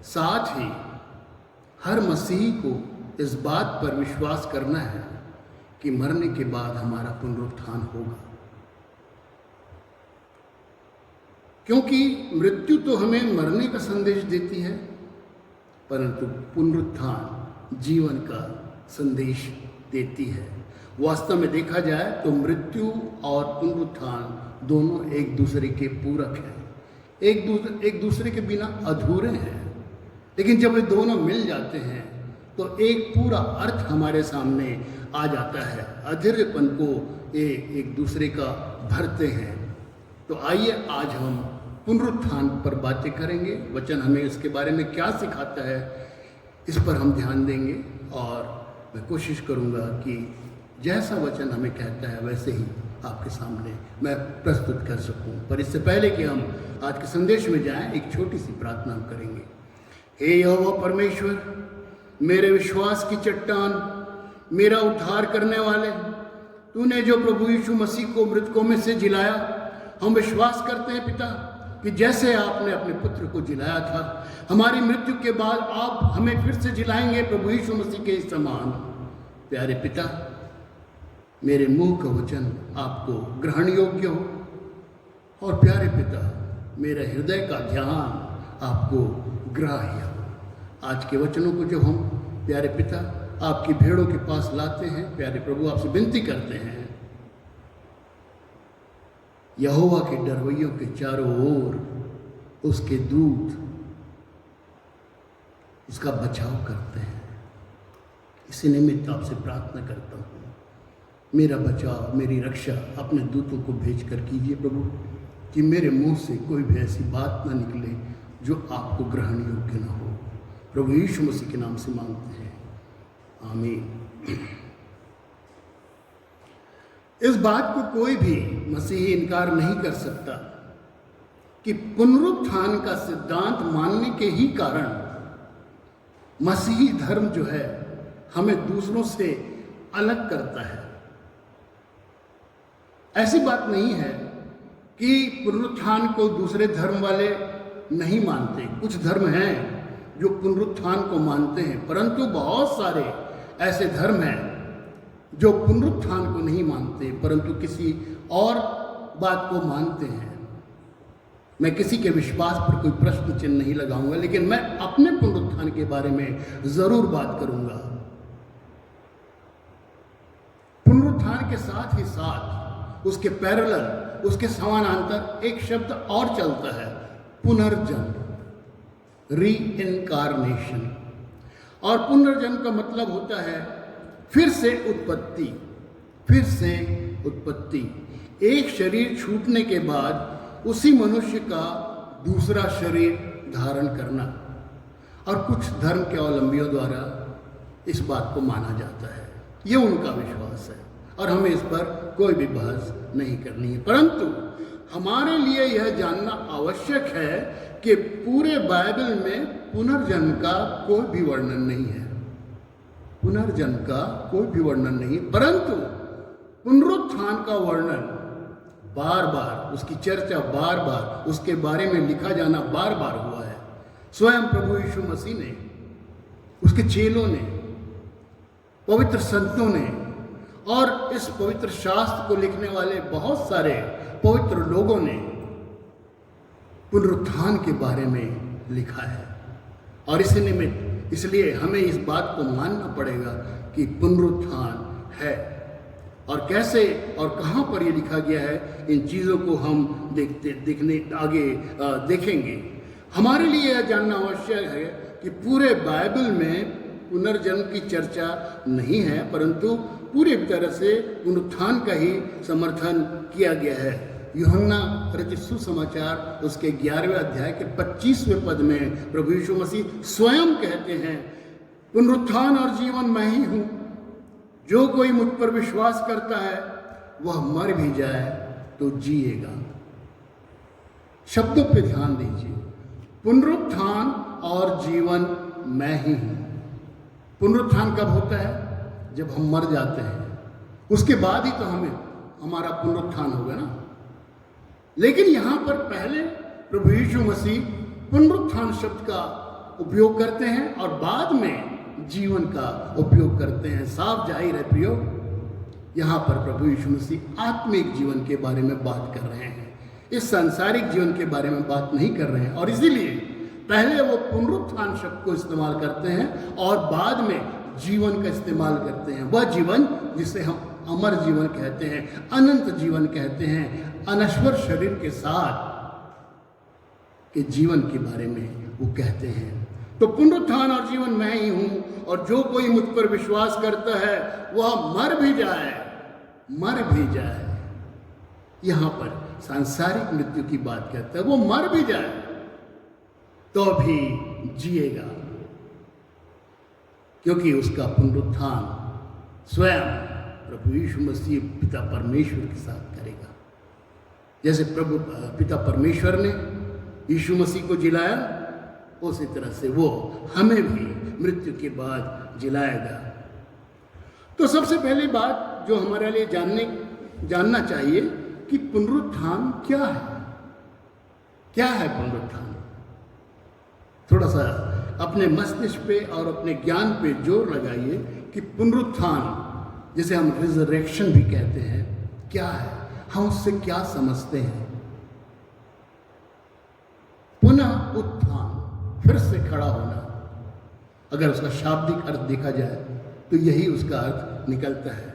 साथ ही हर मसीही को इस बात पर विश्वास करना है कि मरने के बाद हमारा पुनरुत्थान होगा। क्योंकि मृत्यु तो हमें मरने का संदेश देती है, परंतु पुनरुत्थान जीवन का संदेश देती है। वास्तव में देखा जाए तो मृत्यु और पुनरुत्थान दोनों एक दूसरे के पूरक हैं, एक दूसरे के बिना अधूरे हैं। लेकिन जब ये दोनों मिल जाते हैं तो एक पूरा अर्थ हमारे सामने आ जाता है, अधूरेपन को ये एक दूसरे का भरते हैं। तो आइए आज हम पुनरुत्थान पर बातें करेंगे। वचन हमें इसके बारे में क्या सिखाता है, इस पर हम ध्यान देंगे, और मैं कोशिश करूंगा कि जैसा वचन हमें कहता है वैसे ही आपके सामने मैं प्रस्तुत कर सकूं। पर इससे पहले कि हम आज के संदेश में जाएं, एक छोटी सी प्रार्थना हम करेंगे। हे यहोवा परमेश्वर, मेरे विश्वास की चट्टान, मेरा उद्धार करने वाले, तूने जो प्रभु यीशु मसीह को मृतकों में से जिलाया, हम विश्वास करते हैं पिता कि जैसे आपने अपने पुत्र को जिलाया था, हमारी मृत्यु के बाद आप हमें फिर से जिलाएंगे प्रभु यीशु मसीह के समान। प्यारे पिता, मेरे मुंह का वचन आपको ग्रहण योग्य हो, और प्यारे पिता, मेरे हृदय का ध्यान आपको ग्राह्य हो। आज के वचनों को जब हम प्यारे पिता आपकी भेड़ों के पास लाते हैं, प्यारे प्रभु आपसे विनती करते हैं, यहोवा के डरवैयों के चारों ओर उसके दूत उसका बचाव करते हैं। इसी निमित्त आपसे प्रार्थना करता हूँ, मेरा बचाव, मेरी रक्षा अपने दूतों को भेज कर कीजिए प्रभु, कि मेरे मुंह से कोई भी ऐसी बात ना निकले जो आपको ग्रहण योग्य ना हो। प्रभु यीशु मसीह के नाम से मांगते हैं, आमीन। इस बात को कोई भी मसीही इनकार नहीं कर सकता कि पुनरुत्थान का सिद्धांत मानने के ही कारण मसीही धर्म जो है हमें दूसरों से अलग करता है। ऐसी बात नहीं है कि पुनरुत्थान को दूसरे धर्म वाले नहीं मानते। कुछ धर्म हैं जो पुनरुत्थान को मानते हैं, परंतु बहुत सारे ऐसे धर्म हैं जो पुनरुत्थान को नहीं मानते परंतु किसी और बात को मानते हैं। मैं किसी के विश्वास पर कोई प्रश्न चिन्ह नहीं लगाऊंगा, लेकिन मैं अपने पुनरुत्थान के बारे में जरूर बात करूंगा। पुनरुत्थान के साथ ही साथ उसके पैरेलल, उसके समानांतर एक शब्द और चलता है, पुनर्जन्म, रीइनकार्नेशन। और पुनर्जन्म का मतलब होता है फिर से उत्पत्ति, फिर से उत्पत्ति। एक शरीर छूटने के बाद उसी मनुष्य का दूसरा शरीर धारण करना। और कुछ धर्म के अवलंबियों द्वारा इस बात को माना जाता है, ये उनका विश्वास है और हमें इस पर कोई भी बहस नहीं करनी है। परंतु हमारे लिए यह जानना आवश्यक है कि पूरे बाइबल में पुनर्जन्म का कोई भी वर्णन नहीं है। पुनर्जन्म का कोई भी वर्णन नहीं, परंतु पुनरुत्थान का वर्णन बार बार, उसकी चर्चा बार बार, उसके बारे में लिखा जाना बार बार हुआ है। स्वयं प्रभु यीशु मसीह ने, उसके चेलों ने, पवित्र संतों ने और इस पवित्र शास्त्र को लिखने वाले बहुत सारे पवित्र लोगों ने पुनरुत्थान के बारे में लिखा है। और इसी निमित्त इसलिए हमें इस बात को मानना पड़ेगा कि पुनरुत्थान है। और कैसे और कहाँ पर ये लिखा गया है, इन चीज़ों को हम देखेंगे। हमारे लिए यह जानना आवश्यक है कि पूरे बाइबल में पुनर्जन्म की चर्चा नहीं है, परंतु पूरी तरह से पुनरुत्थान का ही समर्थन किया गया है। यूहन्ना रचित सुसमाचार उसके 11वें अध्याय के 25वें पद में प्रभु यीशु मसीह स्वयं कहते हैं, पुनरुत्थान और जीवन मैं ही हूँ, जो कोई मुझ पर विश्वास करता है वह मर भी जाए तो जिएगा। शब्दों पे ध्यान दीजिए, पुनरुत्थान और जीवन मैं ही हूँ। पुनरुत्थान कब होता है? जब हम मर जाते हैं, उसके बाद ही तो हमारा पुनरुत्थान होगा ना। लेकिन यहाँ पर पहले प्रभु यीशु मसीह पुनरुत्थान शब्द का उपयोग करते हैं और बाद में जीवन का उपयोग करते हैं। साफ जाहिर है प्रियो, यहाँ पर प्रभु यीशु मसीह आत्मिक जीवन के बारे में बात कर रहे हैं, इस सांसारिक जीवन के बारे में बात नहीं कर रहे हैं। और इसीलिए पहले वो पुनरुत्थान शब्द को इस्तेमाल करते हैं और बाद में जीवन का इस्तेमाल करते हैं। वह जीवन जिसे हम अमर जीवन कहते हैं, अनंत जीवन कहते हैं, अनश्वर शरीर के साथ के जीवन के बारे में वो कहते हैं। तो पुनरुत्थान और जीवन मैं ही हूँ, और जो कोई मुझ पर विश्वास करता है वह मर भी जाए। यहाँ पर सांसारिक मृत्यु की बात कहता है, वो मर भी जाए तो भी जिएगा, क्योंकि उसका पुनरुत्थान स्वयं प्रभु यीशु मसीह पिता परमेश्वर के साथ करेगा। जैसे प्रभु पिता परमेश्वर ने यीशु मसीह को जिलाया, उसी तरह से वो हमें भी मृत्यु के बाद जिलाएगा। तो सबसे पहली बात जो हमारे लिए जानना चाहिए कि पुनरुत्थान क्या है। क्या है पुनरुत्थान? थोड़ा सा अपने मस्तिष्क पे और अपने ज्ञान पे जोर लगाइए कि पुनरुत्थान, जिसे हम रिजरेक्शन भी कहते हैं, क्या है, हम उससे क्या समझते हैं। पुनः उत्थान, फिर से खड़ा होना, अगर उसका शाब्दिक अर्थ देखा जाए तो यही उसका अर्थ निकलता है।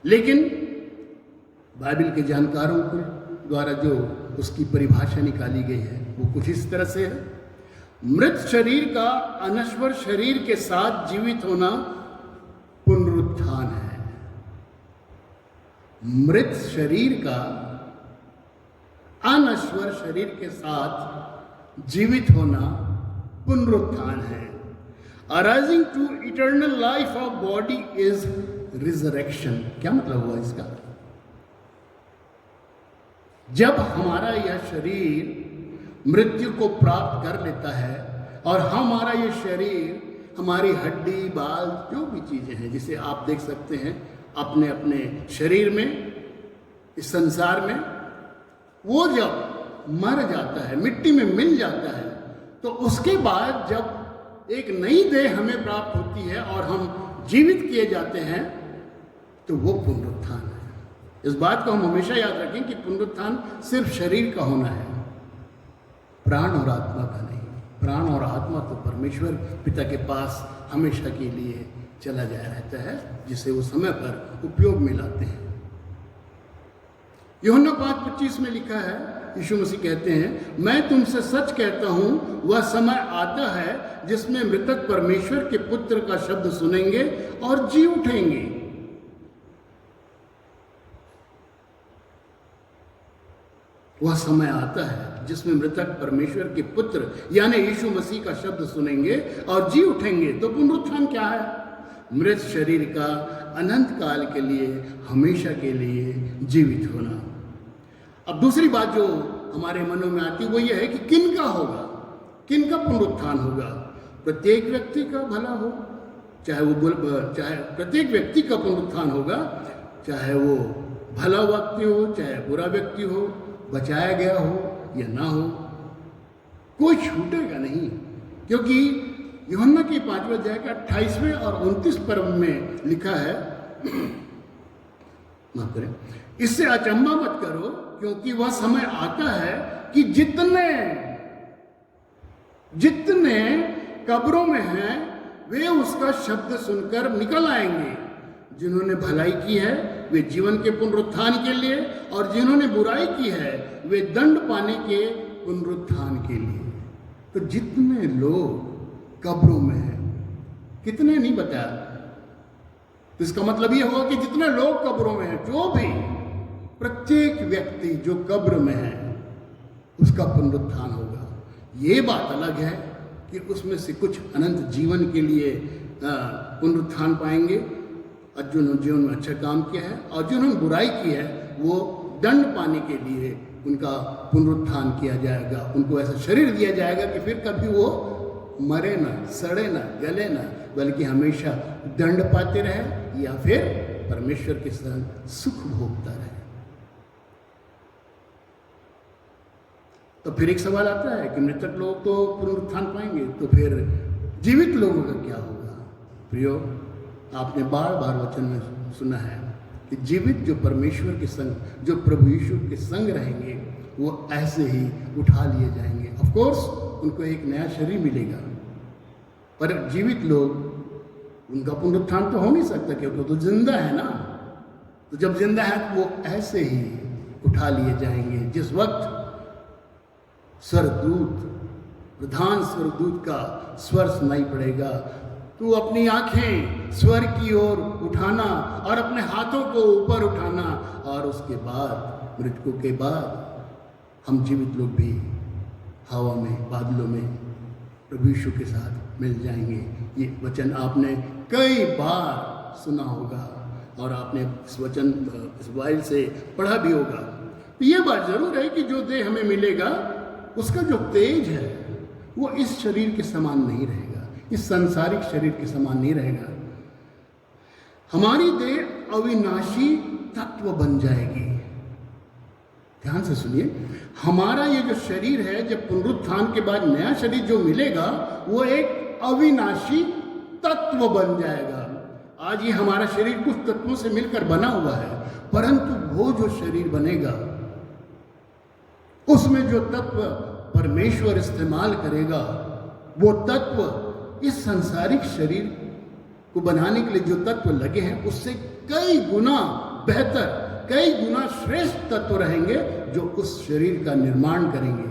लेकिन बाइबल के जानकारों के द्वारा जो उसकी परिभाषा निकाली गई है वो कुछ इस तरह से है, मृत शरीर का अनश्वर शरीर के साथ जीवित होना पुनरुत्थान है। मृत शरीर का अनश्वर शरीर के साथ जीवित होना पुनरुत्थान है। Arising to eternal life of body is resurrection. क्या मतलब हुआ इसका? जब हमारा यह शरीर मृत्यु को प्राप्त कर लेता है और हमारा ये शरीर, हमारी हड्डी, बाल, जो भी चीजें हैं जिसे आप देख सकते हैं अपने अपने शरीर में, इस संसार में, वो जब मर जाता है, मिट्टी में मिल जाता है, तो उसके बाद जब एक नई देह हमें प्राप्त होती है और हम जीवित किए जाते हैं, तो वो पुनरुत्थान है। इस बात को हम हमेशा याद रखें कि पुनरुत्थान सिर्फ शरीर का होना है, प्राण और आत्मा का नहीं। प्राण और आत्मा तो परमेश्वर पिता के पास हमेशा के लिए चला जाया रहता है, जिसे वो समय पर उपयोग में लाते हैं। यूहन्ना 5:25 में लिखा है, यीशु मसीह कहते हैं, मैं तुमसे सच कहता हूं, वह समय आता है जिसमें मृतक परमेश्वर के पुत्र का शब्द सुनेंगे और जी उठेंगे। वह समय आता है जिसमें मृतक परमेश्वर के पुत्र यानी यीशु मसीह का शब्द सुनेंगे और जी उठेंगे। तो पुनरुत्थान क्या है? मृत शरीर का अनंत काल के लिए, हमेशा के लिए जीवित होना। अब दूसरी बात जो हमारे मनों में आती है वो ये है कि किन का होगा, किन का पुनरुत्थान होगा? प्रत्येक व्यक्ति का भला हो, चाहे प्रत्येक व्यक्ति का पुनरुत्थान होगा, चाहे वो भला व्यक्ति हो, चाहे बुरा व्यक्ति हो, बचाया गया हो या ना हो, कोई छूटेगा नहीं। क्योंकि यूहन्ना के 5वें अध्याय के 28वें और 29 पर्व में लिखा है, माफ करें, इससे अचंभा मत करो, क्योंकि वह समय आता है कि जितने कब्रों में हैं वे उसका शब्द सुनकर निकल आएंगे। जिन्होंने भलाई की है वे जीवन के पुनरुत्थान के लिए, और जिन्होंने बुराई की है वे दंड पाने के पुनरुत्थान के लिए। तो जितने लोग कब्रों में हैं, कितने नहीं बताया, तो इसका मतलब यह होगा कि जितने लोग कब्रों में हैं, जो भी प्रत्येक व्यक्ति जो कब्र में है उसका पुनरुत्थान होगा। ये बात अलग है कि उसमें से कुछ अनंत जीवन के लिए पुनरुत्थान पाएंगे, और जिन्होंने जीवन में अच्छा काम किया है, और जिन्होंने बुराई की है वो दंड पाने के लिए उनका पुनरुत्थान किया जाएगा। उनको ऐसा शरीर दिया जाएगा कि फिर कभी वो मरे ना, सड़े ना, गले ना, बल्कि हमेशा दंड पाते रहे या फिर परमेश्वर के संग सुख भोगता रहे। तो फिर एक सवाल आता है कि मृतक लोग तो पुनरुत्थान पाएंगे, तो फिर जीवित लोगों का क्या होगा? प्रियो, आपने बार बार वचन में सुना है कि जीवित जो परमेश्वर के संग, जो प्रभु यीशु के संग रहेंगे, वो ऐसे ही उठा लिए जाएंगे। ऑफ कोर्स उनको एक नया शरीर मिलेगा, पर जीवित लोग, उनका पुनरुत्थान तो हो नहीं सकता क्योंकि तो जिंदा है ना। तो जब जिंदा है तो वो ऐसे ही उठा लिए जाएंगे। जिस वक्त स्वरदूत, प्रधान स्वरदूत का स्वर सुनाई पड़ेगा, तू अपनी आंखें स्वर की ओर उठाना और अपने हाथों को ऊपर उठाना, और उसके बाद मृतकों के बाद हम जीवित लोग भी हवा में, बादलों में प्रभु यीशु के साथ मिल जाएंगे। ये वचन आपने कई बार सुना होगा और आपने इस वचन इस बाइबल से पढ़ा भी होगा। तो ये बात जरूर है कि जो देह हमें मिलेगा उसका जो तेज है वो इस शरीर के समान नहीं रहेगा, इस सांसारिक शरीर के समान नहीं रहेगा। हमारी देह अविनाशी तत्व बन जाएगी। ध्यान से सुनिए, हमारा ये जो शरीर है, जब पुनरुत्थान के बाद नया शरीर जो मिलेगा वो एक अविनाशी तत्व बन जाएगा। आज ये हमारा शरीर कुछ तत्वों से मिलकर बना हुआ है, परंतु वो जो शरीर बनेगा उसमें जो तत्व परमेश्वर इस्तेमाल करेगा, वो तत्व इस सांसारिक शरीर को बनाने के लिए जो तत्व लगे हैं उससे कई गुना बेहतर, कई गुना श्रेष्ठ तत्व रहेंगे जो उस शरीर का निर्माण करेंगे।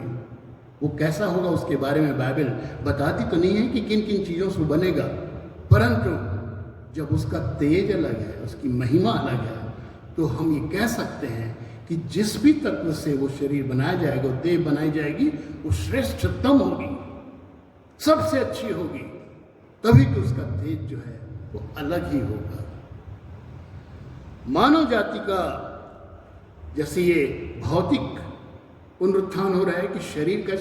वो कैसा होगा उसके बारे में बाइबल बताती तो नहीं है कि किन किन चीज़ों से बनेगा, परंतु जब उसका तेज अलग है, उसकी महिमा अलग है, तो हम ये कह सकते हैं कि जिस भी तत्व से वो शरीर बनाया जाएगा, वो देह बनाई जाएगी, वो श्रेष्ठतम होगी, सबसे अच्छी होगी। तभी तो उसका तेज जो है वो अलग ही होगा। मानव जाति का जैसे ये भौतिक पुनरुत्थान हो रहा है कि शरीर का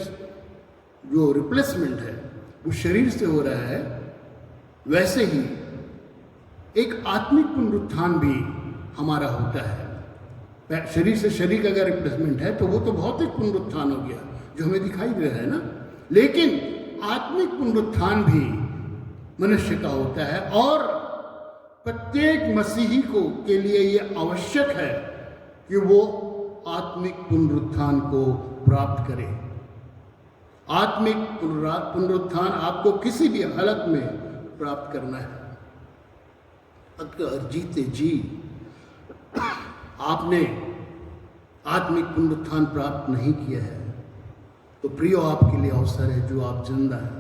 जो रिप्लेसमेंट है वो शरीर से हो रहा है, वैसे ही एक आत्मिक पुनरुत्थान भी हमारा होता है। शरीर से शरीर का अगर रिप्लेसमेंट है तो वो तो भौतिक पुनरुत्थान हो गया जो हमें दिखाई दे रहा है ना, लेकिन आत्मिक पुनरुत्थान भी मनुष्य का होता है और प्रत्येक मसीही को के लिए ये आवश्यक है कि वो आत्मिक पुनरुत्थान को प्राप्त करे। आत्मिक पुनरुत्थान आपको किसी भी हालत में प्राप्त करना है। अगर जीते जी आपने आत्मिक पुनरुत्थान प्राप्त नहीं किया है तो प्रियो आपके लिए अवसर है जो आप जिंदा हैं।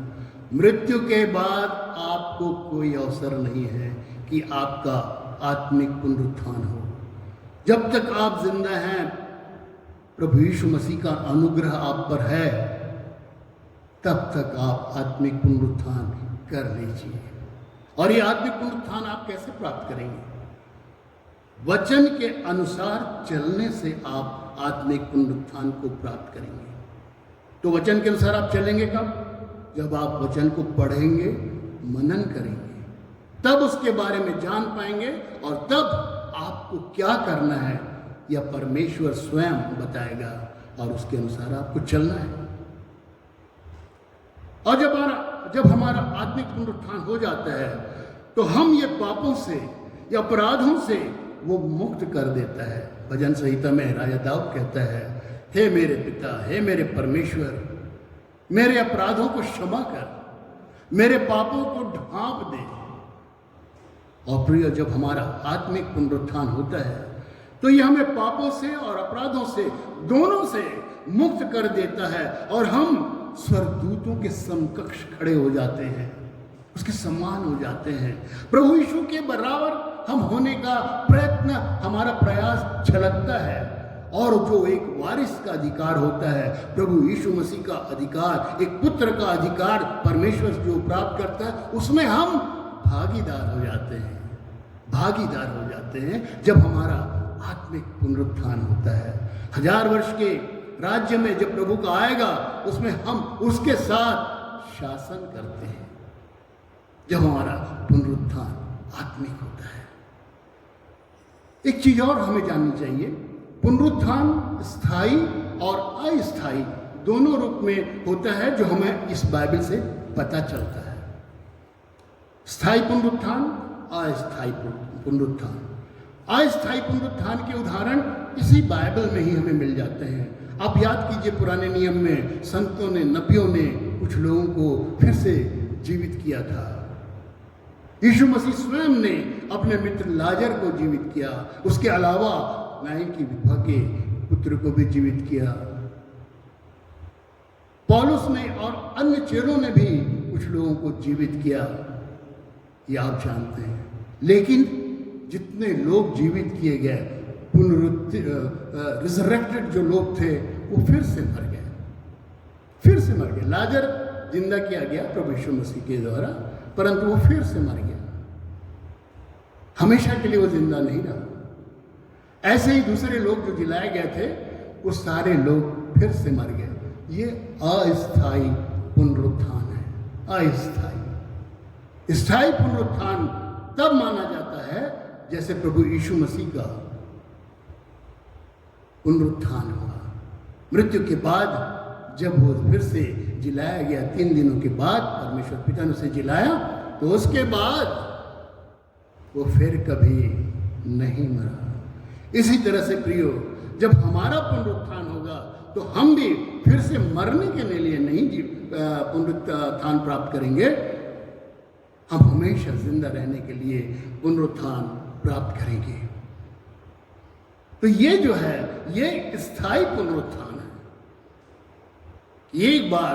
मृत्यु के बाद आपको कोई अवसर नहीं है कि आपका आत्मिक पुनरुत्थान हो। जब तक आप जिंदा हैं, प्रभु यीशु मसीह का अनुग्रह आप पर है, तब तक आप आत्मिक पुनरुत्थान कर लीजिए। और ये आत्मिक पुनरुत्थान आप कैसे प्राप्त करेंगे? वचन के अनुसार चलने से आप आत्मिक पुनरुत्थान को प्राप्त करेंगे। तो वचन के अनुसार आप चलेंगे कब? जब आप वचन को पढ़ेंगे, मनन करेंगे, तब उसके बारे में जान पाएंगे और तब आपको क्या करना है यह परमेश्वर स्वयं बताएगा और उसके अनुसार आपको चलना है। और जब हमारा आत्मिक पुनरुत्थान हो जाता है तो हम ये पापों से या अपराधों से वो मुक्त कर देता है। भजन संहिता में राजा दाऊद कहता है, हे मेरे पिता, हे मेरे परमेश्वर, मेरे अपराधों को क्षमा कर, मेरे पापों को ढांप दे। और प्रिय, जब हमारा आत्मिक पुनरुत्थान होता है तो यह हमें पापों से और अपराधों से, दोनों से मुक्त कर देता है और हम स्वर्गदूतों के समकक्ष खड़े हो जाते हैं, उसके समान हो जाते हैं। प्रभु यीशु के बराबर हम होने का प्रयत्न, हमारा प्रयास छलकता है। और जो एक वारिस का अधिकार होता है, प्रभु यीशु मसीह का अधिकार, एक पुत्र का अधिकार परमेश्वर जो प्राप्त करता है, उसमें हम भागीदार हो जाते हैं। भागीदार हो जाते हैं जब हमारा आत्मिक पुनरुत्थान होता है। 1000 वर्ष के राज्य में जब प्रभु का आएगा, उसमें हम उसके साथ शासन करते हैं जब हमारा पुनरुत्थान आत्मिक होता है। एक चीज और हमें जाननी चाहिए, पुनरुत्थान स्थायी और अस्थायी दोनों रूप में होता है जो हमें इस बाइबल से पता चलता है। स्थायी पुनरुत्थान, अस्थायी पुनरुत्थान। अस्थायी पुनरुत्थान के उदाहरण इसी बाइबल में ही हमें मिल जाते हैं। आप याद कीजिए, पुराने नियम में संतों ने, नबियों ने कुछ लोगों को फिर से जीवित किया था। यीशु मसीह स्वयं ने अपने मित्र लाजर को जीवित किया। उसके अलावा नाइन की विधवा के पुत्र को भी जीवित किया। पौलुस ने और अन्य चेलों ने भी कुछ लोगों को जीवित किया, ये आप जानते हैं। लेकिन जितने लोग जीवित किए गए, रिजरेक्टेड जो लोग थे, वो फिर से मर गए, फिर से मर गए। लाजर जिंदा किया गया प्रभु यीशु मसीह के द्वारा, परंतु वो फिर से मर गया, हमेशा के लिए वो जिंदा नहीं रहा। ऐसे ही दूसरे लोग जो जिलाए गए थे, वो सारे लोग फिर से मर गए। ये अस्थायी पुनरुत्थान है, अस्थायी। स्थायी पुनरुत्थान तब माना जाता है जैसे प्रभु यीशु मसीह का पुनरुत्थान हुआ। मृत्यु के बाद जब वो फिर से जिलाया गया, 3 दिनों के बाद परमेश्वर पिता ने उसे जिलाया, तो उसके बाद वो फिर कभी नहीं मरा। इसी तरह से प्रियो, जब हमारा पुनरुत्थान होगा तो हम भी फिर से मरने के लिए नहीं पुनरुत्थान प्राप्त करेंगे, हम हमेशा जिंदा रहने के लिए पुनरुत्थान प्राप्त करेंगे। तो ये जो है, ये स्थायी पुनरुत्थान है। एक बार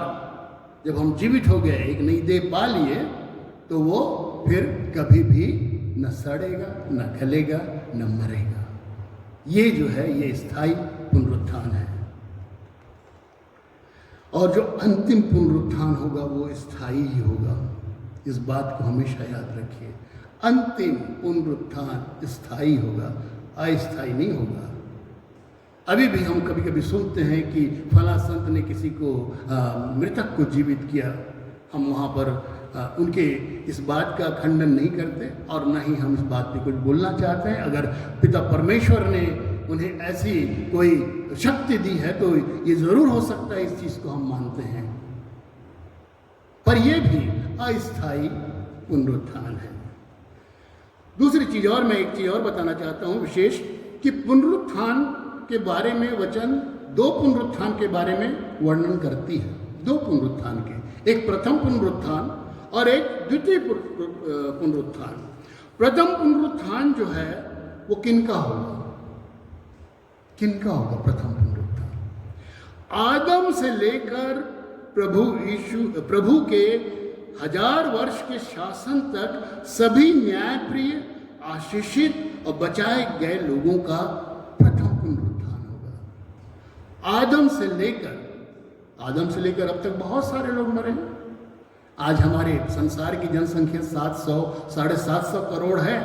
जब हम जीवित हो गए, एक नई देह पा लिए, तो वो फिर कभी भी न सड़ेगा, न गलेगा, न मरेगा। ये जो है, ये स्थायी पुनरुत्थान है। और जो अंतिम पुनरुत्थान होगा वो स्थायी ही होगा। इस बात को हमेशा याद रखिए, अंतिम पुनरुत्थान स्थायी होगा, अस्थायी नहीं होगा। अभी भी हम कभी कभी सुनते हैं कि फला संत ने किसी को मृतक को जीवित किया। हम वहाँ पर उनके इस बात का खंडन नहीं करते और न ही हम इस बात पे कुछ बोलना चाहते हैं। अगर पिता परमेश्वर ने उन्हें ऐसी कोई शक्ति दी है तो ये ज़रूर हो सकता है, इस चीज़ को हम मानते हैं। पर यह भी अस्थायी पुनरुत्थान है। दूसरी चीज़ और मैं एक चीज़ और बताना चाहता हूँ विशेष, कि पुनरुत्थान के बारे में वचन दो पुनरुत्थान के बारे में वर्णन करती है। दो पुनरुत्थान के, एक प्रथम पुनरुत्थान और एक द्वितीय पुनरुत्थान। प्रथम पुनरुत्थान जो है वो किनका होगा? किनका होगा प्रथम पुनरुत्थान? आदम से लेकर प्रभु के 1000 वर्ष के शासन तक सभी न्यायप्रिय, आशीषित और बचाए गए लोगों का प्रथम पुनरुत्थान होगा। आदम से लेकर अब तक बहुत सारे लोग मरे हैं। आज हमारे संसार की जनसंख्या 700-750 करोड़ है,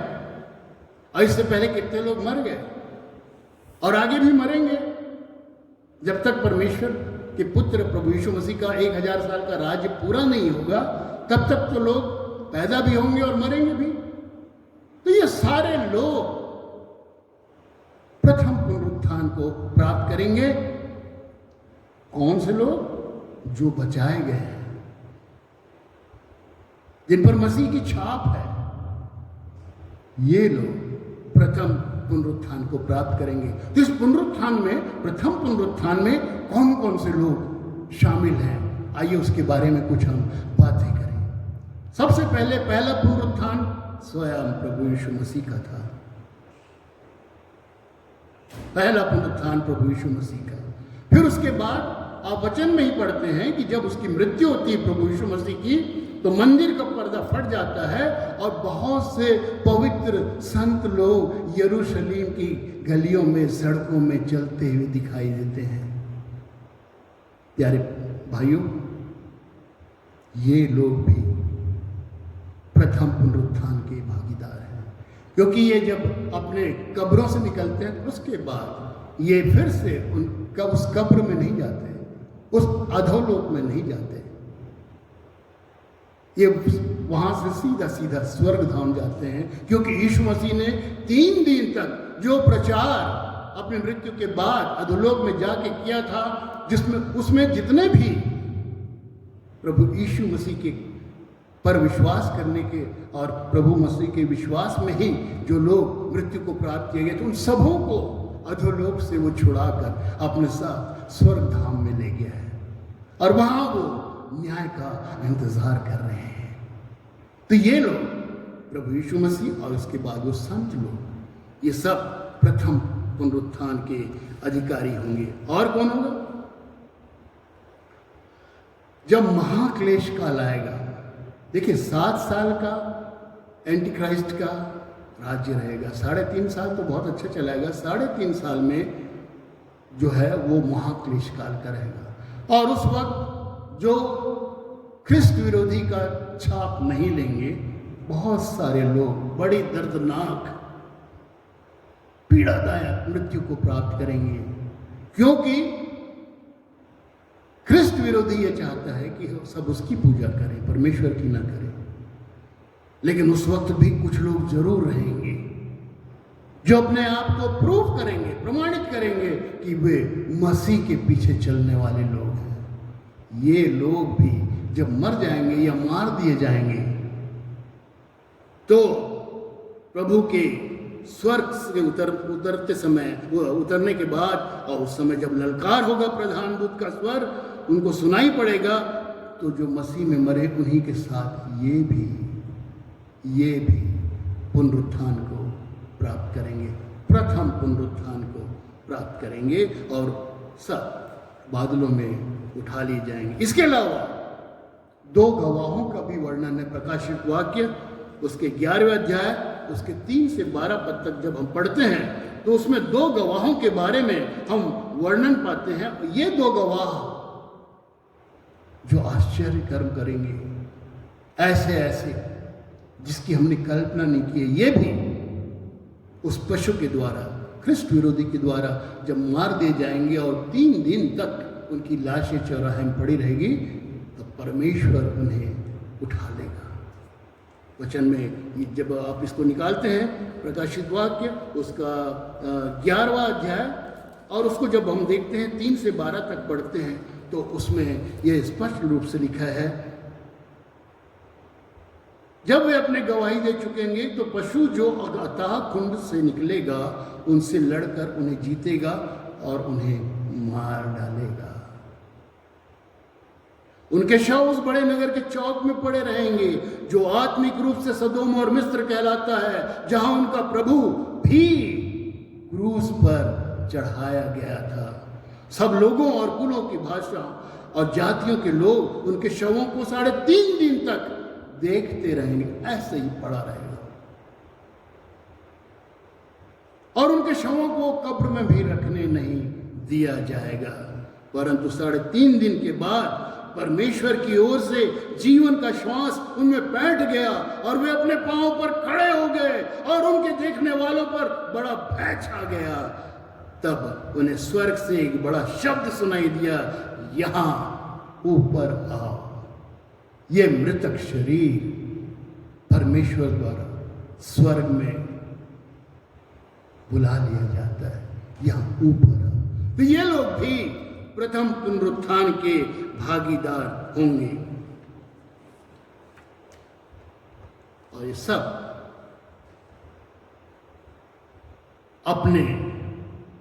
और इससे पहले कितने लोग मर गए और आगे भी मरेंगे। जब तक परमेश्वर के पुत्र प्रभु यीशु मसीह का 1000 साल का राज्य पूरा नहीं होगा, तब तक तो लोग पैदा भी होंगे और मरेंगे भी। तो ये सारे लोग प्रथम पुनरुत्थान को प्राप्त करेंगे। कौन से लोग? जो बचाए गए हैं, जिन पर मसीह की छाप है, ये लोग प्रथम पुनरुत्थान को प्राप्त करेंगे। तो इस पुनरुत्थान में, प्रथम पुनरुत्थान में कौन कौन से लोग शामिल हैं, आइए उसके बारे में कुछ हम बातें करें। सबसे पहले पहला पुनरुत्थान स्वयं प्रभु यीशु मसीह का था। पहला पुनरुत्थान प्रभु यीशु मसीह का। फिर उसके बाद आप वचन में ही पढ़ते हैं कि जब उसकी मृत्यु होती है प्रभु यीशु मसीह की, तो मंदिर का पर्दा फट जाता है और बहुत से पवित्र संत लोग यरूशलेम की गलियों में, सड़कों में चलते हुए दिखाई देते हैं। प्यारे भाइयों, ये लोग भी प्रथम पुनरुत्थान के भागीदार हैं, क्योंकि ये जब अपने कब्रों से निकलते हैं, उसके बाद ये फिर से उस कब्र में नहीं जाते, उस अधोलोक में नहीं जाते, ये वहां से सीधा सीधा स्वर्ग धाम जाते हैं। क्योंकि यीशु मसीह ने 3 दिन तक जो प्रचार अपनी मृत्यु के बाद अधोलोक में जाके किया था, उसमें जितने भी प्रभु यीशु मसीह के पर विश्वास करने के और प्रभु मसीह के विश्वास में ही जो लोग मृत्यु को प्राप्त किए गए, तो उन सबों को अधोलोक से वो छुड़ाकर अपने साथ स्वर्ग धाम में ले गया है, और वहां वो न्याय का इंतजार कर रहे हैं। तो ये लोग प्रभु यीशु मसीह और उसके बाद वो संत लोग, ये सब प्रथम पुनरुत्थान के अधिकारी होंगे। और कौन होगा? जब महाक्लेश काल आएगा, देखिए 7 साल का एंटी क्राइस्ट का राज्य रहेगा। 3.5 साल तो बहुत अच्छा चलाएगा, 3.5 साल में जो है वो महाक्लेश काल का रहेगा। और उस वक्त जो ख्रिस्त विरोधी का छाप नहीं लेंगे, बहुत सारे लोग बड़ी दर्दनाक पीड़ादायक मृत्यु को प्राप्त करेंगे, क्योंकि ख्रिस्त विरोधी ये चाहता है कि सब उसकी पूजा करें, परमेश्वर की ना करें। लेकिन उस वक्त भी कुछ लोग जरूर रहेंगे जो अपने आप को प्रूव करेंगे, प्रमाणित करेंगे कि वे मसीह के पीछे चलने वाले लोग हैं। ये लोग भी जब मर जाएंगे या मार दिए जाएंगे, तो प्रभु के स्वर्ग से उतरते समय, उतरने के बाद, और उस समय जब ललकार होगा प्रधान दूत का स्वर उनको सुनाई पड़ेगा, तो जो मसीह में मरे उन्हीं के साथ ये भी पुनरुत्थान को प्राप्त करेंगे, प्रथम पुनरुत्थान को प्राप्त करेंगे, और सब बादलों में उठा लिए जाएंगे। इसके अलावा 2 गवाहों का भी वर्णन है। प्रकाशित वाक्य उसके 11वें अध्याय उसके 3 से 12 पद तक जब हम पढ़ते हैं, तो उसमें 2 गवाहों के बारे में हम वर्णन पाते हैं। ये 2 गवाह जो आश्चर्य कर्म करेंगे, ऐसे जिसकी हमने कल्पना नहीं की है, ये भी उस पशु के द्वारा ख्रिस्त विरोधी के द्वारा जब मार दिए जाएंगे और 3 दिन तक उनकी लाशें चौराहे में पड़ी रहेगी, तो परमेश्वर उन्हें उठा लेगा। वचन में जब आप इसको निकालते हैं, प्रकाशित वाक्य उसका 11वां अध्याय, और उसको जब हम देखते हैं 3 से 12 तक पढ़ते हैं, तो उसमें यह स्पष्ट रूप से लिखा है, जब वे अपने गवाही दे चुकेंगे तो पशु जो अथाह कुंड से निकलेगा उनसे लड़कर उन्हें जीतेगा और उन्हें मार डालेगा। उनके शव उस बड़े नगर के चौक में पड़े रहेंगे जो आत्मिक रूप से सदोम और मिस्र कहलाता है, जहां उनका प्रभु भी क्रूस पर चढ़ाया गया था। सब लोगों और कुलों की भाषा और जातियों के लोग उनके शवों को 3.5 दिन तक देखते रहेंगे, ऐसे ही पड़ा रहेगा। और उनके शवों को कब्र में भी रखने नहीं दिया जाएगा, परंतु 3.5 दिन के बाद परमेश्वर की ओर से जीवन का श्वास उनमें बैठ गया और वे अपने पांवों पर खड़े हो गए और उनके देखने वालों पर बड़ा भय छा गया। तब उन्हें स्वर्ग से एक बड़ा शब्द सुनाई दिया, यहां ऊपर आओ। ये मृतक शरीर परमेश्वर द्वारा स्वर्ग में बुला लिया जाता है, यहां ऊपर आओ। तो ये लोग भी प्रथम पुनरुत्थान के भागीदार होंगे। और ये सब अपने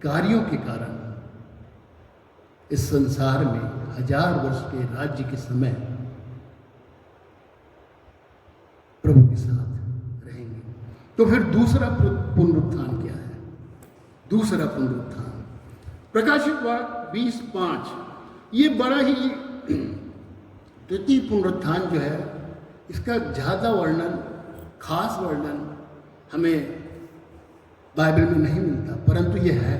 कार्यों के कारण इस संसार में 1000 वर्ष के राज्य के समय प्रभु के साथ रहेंगे। तो फिर दूसरा पुनरुत्थान क्या है? दूसरा पुनरुत्थान प्रकाशित वाक्य 20:5, ये बड़ा ही तृतीय पुनरुत्थान जो है, इसका ज़्यादा वर्णन, खास वर्णन हमें बाइबल में नहीं मिलता, परंतु यह है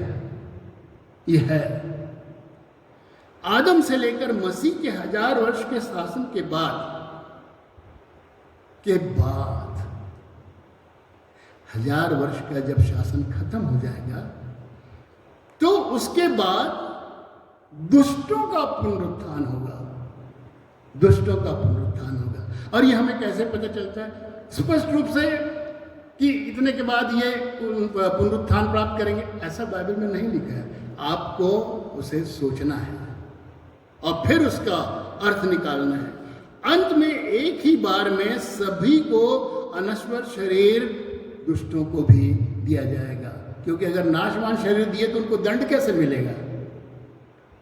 आदम से लेकर मसीह के 1000 वर्ष के शासन के बाद 1000 वर्ष का जब शासन खत्म हो जाएगा, तो उसके बाद दुष्टों का पुनरुत्थान होगा। दुष्टों का पुनरुत्थान होगा। और ये हमें कैसे पता चलता है? स्पष्ट रूप से कि इतने के बाद ये पुनरुत्थान प्राप्त करेंगे, ऐसा बाइबल में नहीं लिखा है। आपको उसे सोचना है और फिर उसका अर्थ निकालना है। अंत में एक ही बार में सभी को अनश्वर शरीर दुष्टों को भी दिया जाएगा, क्योंकि अगर नाशवान शरीर दिए तो उनको दंड कैसे मिलेगा?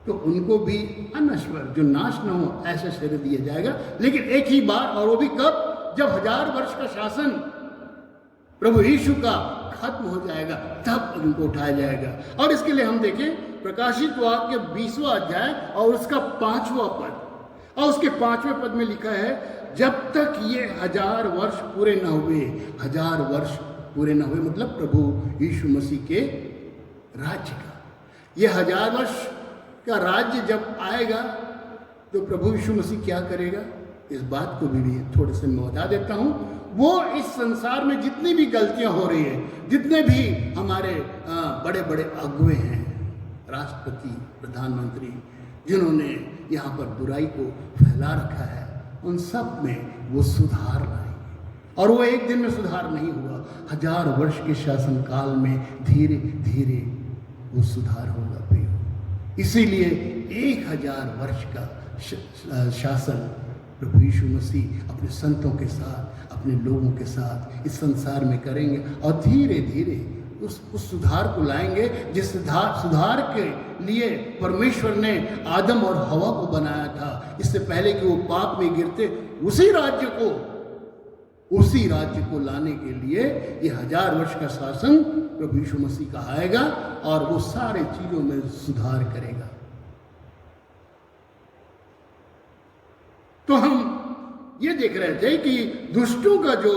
तो उनको भी अनश्वर, जो नाश न हो, ऐसा शरीर दिया जाएगा, लेकिन एक ही बार। और वो भी कब? जब 1000 वर्ष का शासन प्रभु यीशु का खत्म हो जाएगा, तब उनको उठाया जाएगा। और इसके लिए हम देखें प्रकाशित वाक्य 20वां अध्याय और उसका 5वां पद, और उसके 5वें पद में लिखा है, जब तक ये 1000 वर्ष पूरे न हुए। 1000 वर्ष पूरे न हुए मतलब प्रभु यीशु मसीह के राज्य का, ये 1000 वर्ष का राज्य जब आएगा तो प्रभु यीशु मसीह क्या करेगा, इस बात को भी थोड़े से मैं बता देता हूं। वो इस संसार में जितनी भी गलतियां हो रही हैं, जितने भी हमारे बड़े बड़े अगुवे हैं, राष्ट्रपति, प्रधानमंत्री, जिन्होंने यहाँ पर बुराई को फैला रखा है, उन सब में वो सुधार लाएंगे। और वो एक दिन में सुधार नहीं हुआ, 1000 वर्ष के शासन काल में धीरे धीरे वो सुधार होगा प्रियो। इसीलिए 1000 वर्ष का शासन प्रभु यीशु मसीह अपने संतों के साथ, अपने लोगों के साथ इस संसार में करेंगे, और धीरे धीरे उस सुधार को लाएंगे जिस सुधार के लिए परमेश्वर ने आदम और हवा को बनाया था, इससे पहले कि वो पाप में गिरते। उसी राज्य को लाने के लिए ये 1000 वर्ष का शासन प्रभु यीशु मसीह का आएगा और वो सारे चीजों में सुधार करेगा। तो हम ये देख रहे थे कि दुष्टों का जो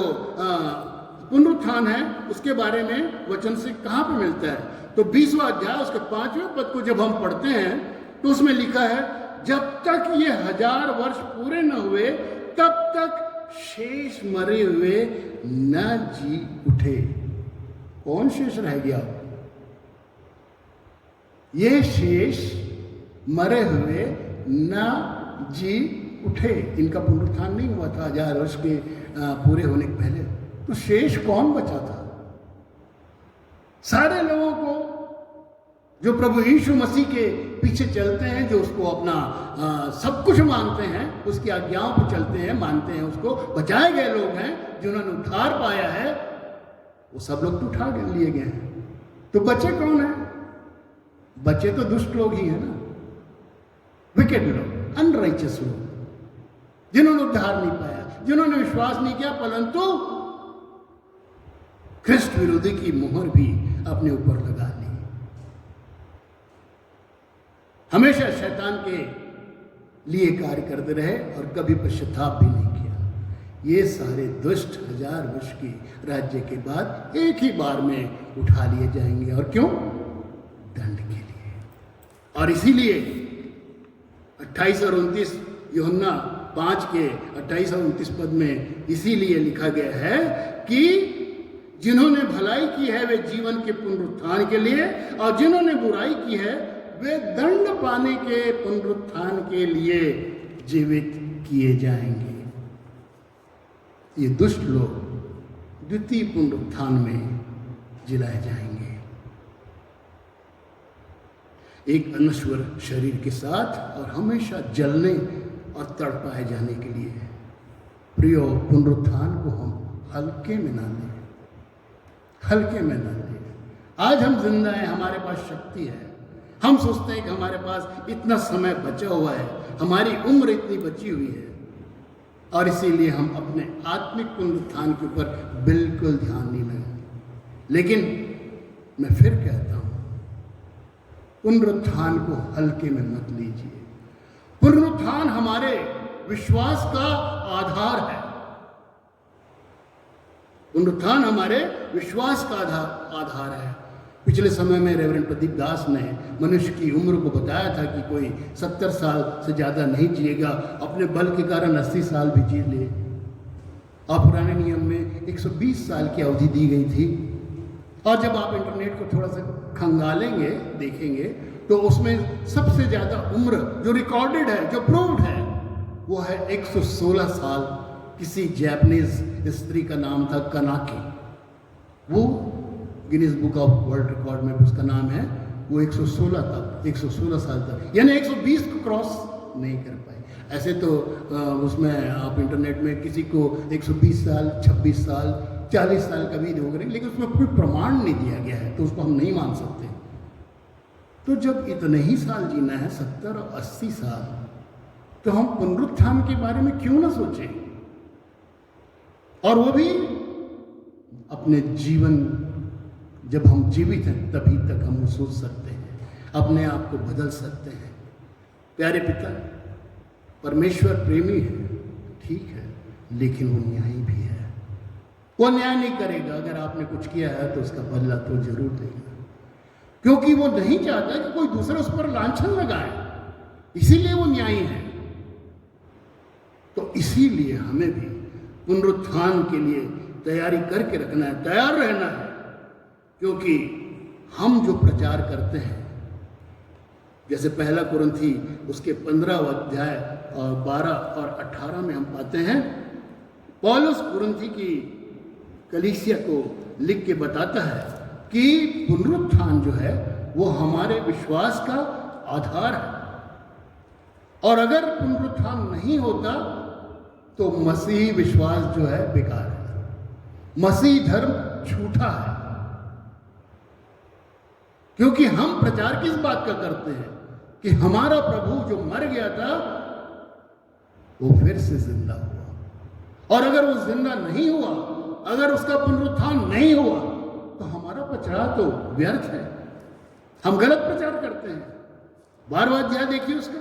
पुनरुत्थान है, उसके बारे में वचन से कहाँ पे मिलता है? तो 20वां अध्याय उसके 5वें पद को जब हम पढ़ते हैं तो उसमें लिखा है, जब तक ये 1000 वर्ष पूरे न हुए तब तक शेष मरे हुए न जी उठे। कौन शेष रह गया? ये शेष मरे हुए न जी उठे, इनका पुनरुत्थान नहीं हुआ था 1000 वर्ष के पूरे होने के पहले। तो शेष कौन बचा था? सारे लोगों को जो प्रभु यीशु मसीह के पीछे चलते हैं, जो उसको अपना सब कुछ मानते हैं, उसकी आज्ञाओं पर चलते हैं, मानते हैं, उसको बचाए गए लोग हैं, जिन्होंने उद्धार पाया है, वो सब लोग तो उठा लिए गए हैं। तो बचे कौन है? बचे तो दुष्ट लोग ही है ना, विकेट लोग, अनराइचियस लोग, जिन्होंने उद्धार नहीं पाया, जिन्होंने विश्वास नहीं किया, परंतु ख्रिस्त विरोधी की मोहर भी अपने ऊपर लगा ली। हमेशा शैतान के लिए कार्य करते रहे और कभी पश्चाताप भी नहीं किया। ये सारे दुष्ट 1000 वर्ष की राज्य के बाद एक ही बार में उठा लिए जाएंगे। और क्यों? दंड के लिए। और इसीलिए 28 और 29 यूहन्ना 5 के 28 और 29 पद में इसीलिए लिखा गया है कि जिन्होंने भलाई की है वे जीवन के पुनरुत्थान के लिए, और जिन्होंने बुराई की है वे दंड पाने के पुनरुत्थान के लिए जीवित किए जाएंगे। ये दुष्ट लोग द्वितीय पुनरुत्थान में जिलाए जाएंगे, एक अनश्वर शरीर के साथ और हमेशा जलने और तड़पाए जाने के लिए। प्रियो, पुनरुत्थान को हम हल्के में ना लें, हल्के में ना लें। आज हम जिंदा हैं, हमारे पास शक्ति है, हम सोचते हैं कि हमारे पास इतना समय बचा हुआ है, हमारी उम्र इतनी बची हुई है, और इसीलिए हम अपने आत्मिक पुनरुत्थान के ऊपर बिल्कुल ध्यान नहीं लगाते। लेकिन मैं फिर कहता हूं, पुनरुत्थान को हल्के में मत लीजिए। पुनरुत्थान हमारे विश्वास का आधार है। पुनरुत्थान हमारे विश्वास का आधार है। पिछले समय में रेवरेंड प्रदीप दास ने मनुष्य की उम्र को बताया था कि कोई 70 साल से ज़्यादा नहीं जिएगा, अपने बल के कारण 80 साल भी जी ले। और पुराने नियम में 120 साल की अवधि दी गई थी। और जब आप इंटरनेट को थोड़ा सा खंगालेंगे, देखेंगे, तो उसमें सबसे ज़्यादा उम्र जो रिकॉर्डेड है, जो प्रूव्ड है, वो है 116 साल। किसी जापानीज स्त्री का नाम था कनाकी, वो Guinness book of world record में उसका नाम है। वो 116 साल तक, यानी 120 को क्रॉस नहीं कर पाए। ऐसे तो उसमें आप इंटरनेट में किसी को 120 साल, 26 साल, 40 साल का भी हो, लेकिन उसमें कोई प्रमाण नहीं दिया गया है, तो उसको हम नहीं मान सकते। तो जब इतने ही साल जीना है, 70 और 80 साल, तो हम पुनरुत्थान के बारे में क्यों ना सोचें? और वो भी अपने जीवन, जब हम जीवित हैं तभी तक हम सोच सकते हैं, अपने आप को बदल सकते हैं। प्यारे पिता, परमेश्वर प्रेमी है, ठीक है, लेकिन वो न्यायी भी है। वो न्याय नहीं करेगा, अगर आपने कुछ किया है तो उसका बदला तो जरूर देगा, क्योंकि वो नहीं चाहता कि कोई दूसरा उस पर लांछन लगाए, इसीलिए वो न्यायी है। तो इसीलिए हमें भी पुनरुत्थान के लिए तैयारी करके रखना है, तैयार रहना है, क्योंकि हम जो प्रचार करते हैं, जैसे पहला कुरिन्थी उसके 15 अध्याय और 12 और 18 में हम पाते हैं, पौलुस कुरिन्थी की कलीसिया को लिख के बताता है कि पुनरुत्थान जो है वो हमारे विश्वास का आधार है, और अगर पुनरुत्थान नहीं होता तो मसीही विश्वास जो है बेकार है, मसीह धर्म झूठा है। क्योंकि हम प्रचार किस बात का करते हैं कि हमारा प्रभु जो मर गया था वो फिर से जिंदा हुआ, और अगर वो जिंदा नहीं हुआ, अगर उसका पुनरुत्थान नहीं हुआ, तो हमारा प्रचार तो व्यर्थ है, हम गलत प्रचार करते हैं। 12वां अध्याय देखिए उसका,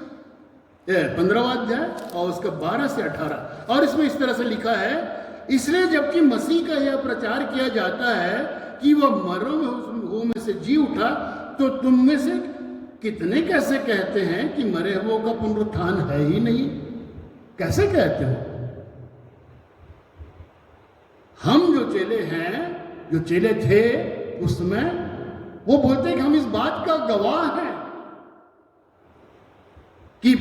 15वां अध्याय और उसका 12 से 18, और इसमें इस तरह से लिखा है, इसलिए जबकि मसीह का यह प्रचार किया जाता है कि वह मरों में से जी उठा, तो तुम में से कितने कैसे कहते हैं कि मरे हुओं का पुनरुत्थान है ही नहीं? कैसे कहते हो? हम जो चेले हैं, जो चेले थे उसमें, वो बोलते हैं कि हम इस बात का गवाह हैं कि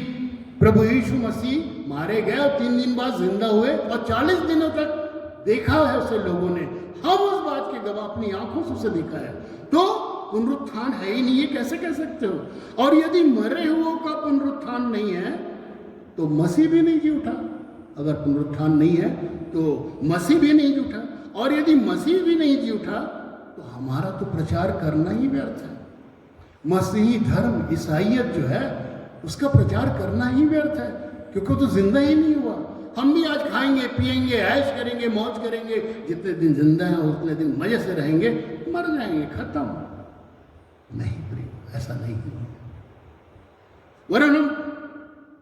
प्रभु यीशु मसीह मारे गए और 3 दिन बाद जिंदा हुए और 40 दिनों तक देखा है उसे लोगों ने। हम उस बात के गवाह, अपनी आंखों से उसे देखा है। तो पुनरुत्थान है ही नहीं, ये कैसे कह सकते हो? और यदि मरे हुओं का पुनरुत्थान नहीं है तो मसीह भी नहीं जी उठा। अगर पुनरुत्थान नहीं है तो मसीह भी नहीं जी उठा, और यदि मसीह भी नहीं जी उठा तो हमारा तो प्रचार करना ही व्यर्थ है। मसीही धर्म, ईसाईयत जो है उसका प्रचार करना ही व्यर्थ है, क्योंकि वो तो जिंदा ही नहीं हुआ। हम भी आज खाएंगे, पिएंगे, ऐश करेंगे, मौज करेंगे, जितने दिन जिंदा हैं उतने दिन मजे से रहेंगे, मर जाएंगे, खत्म। नहीं प्रिय, ऐसा नहीं है। वरन हम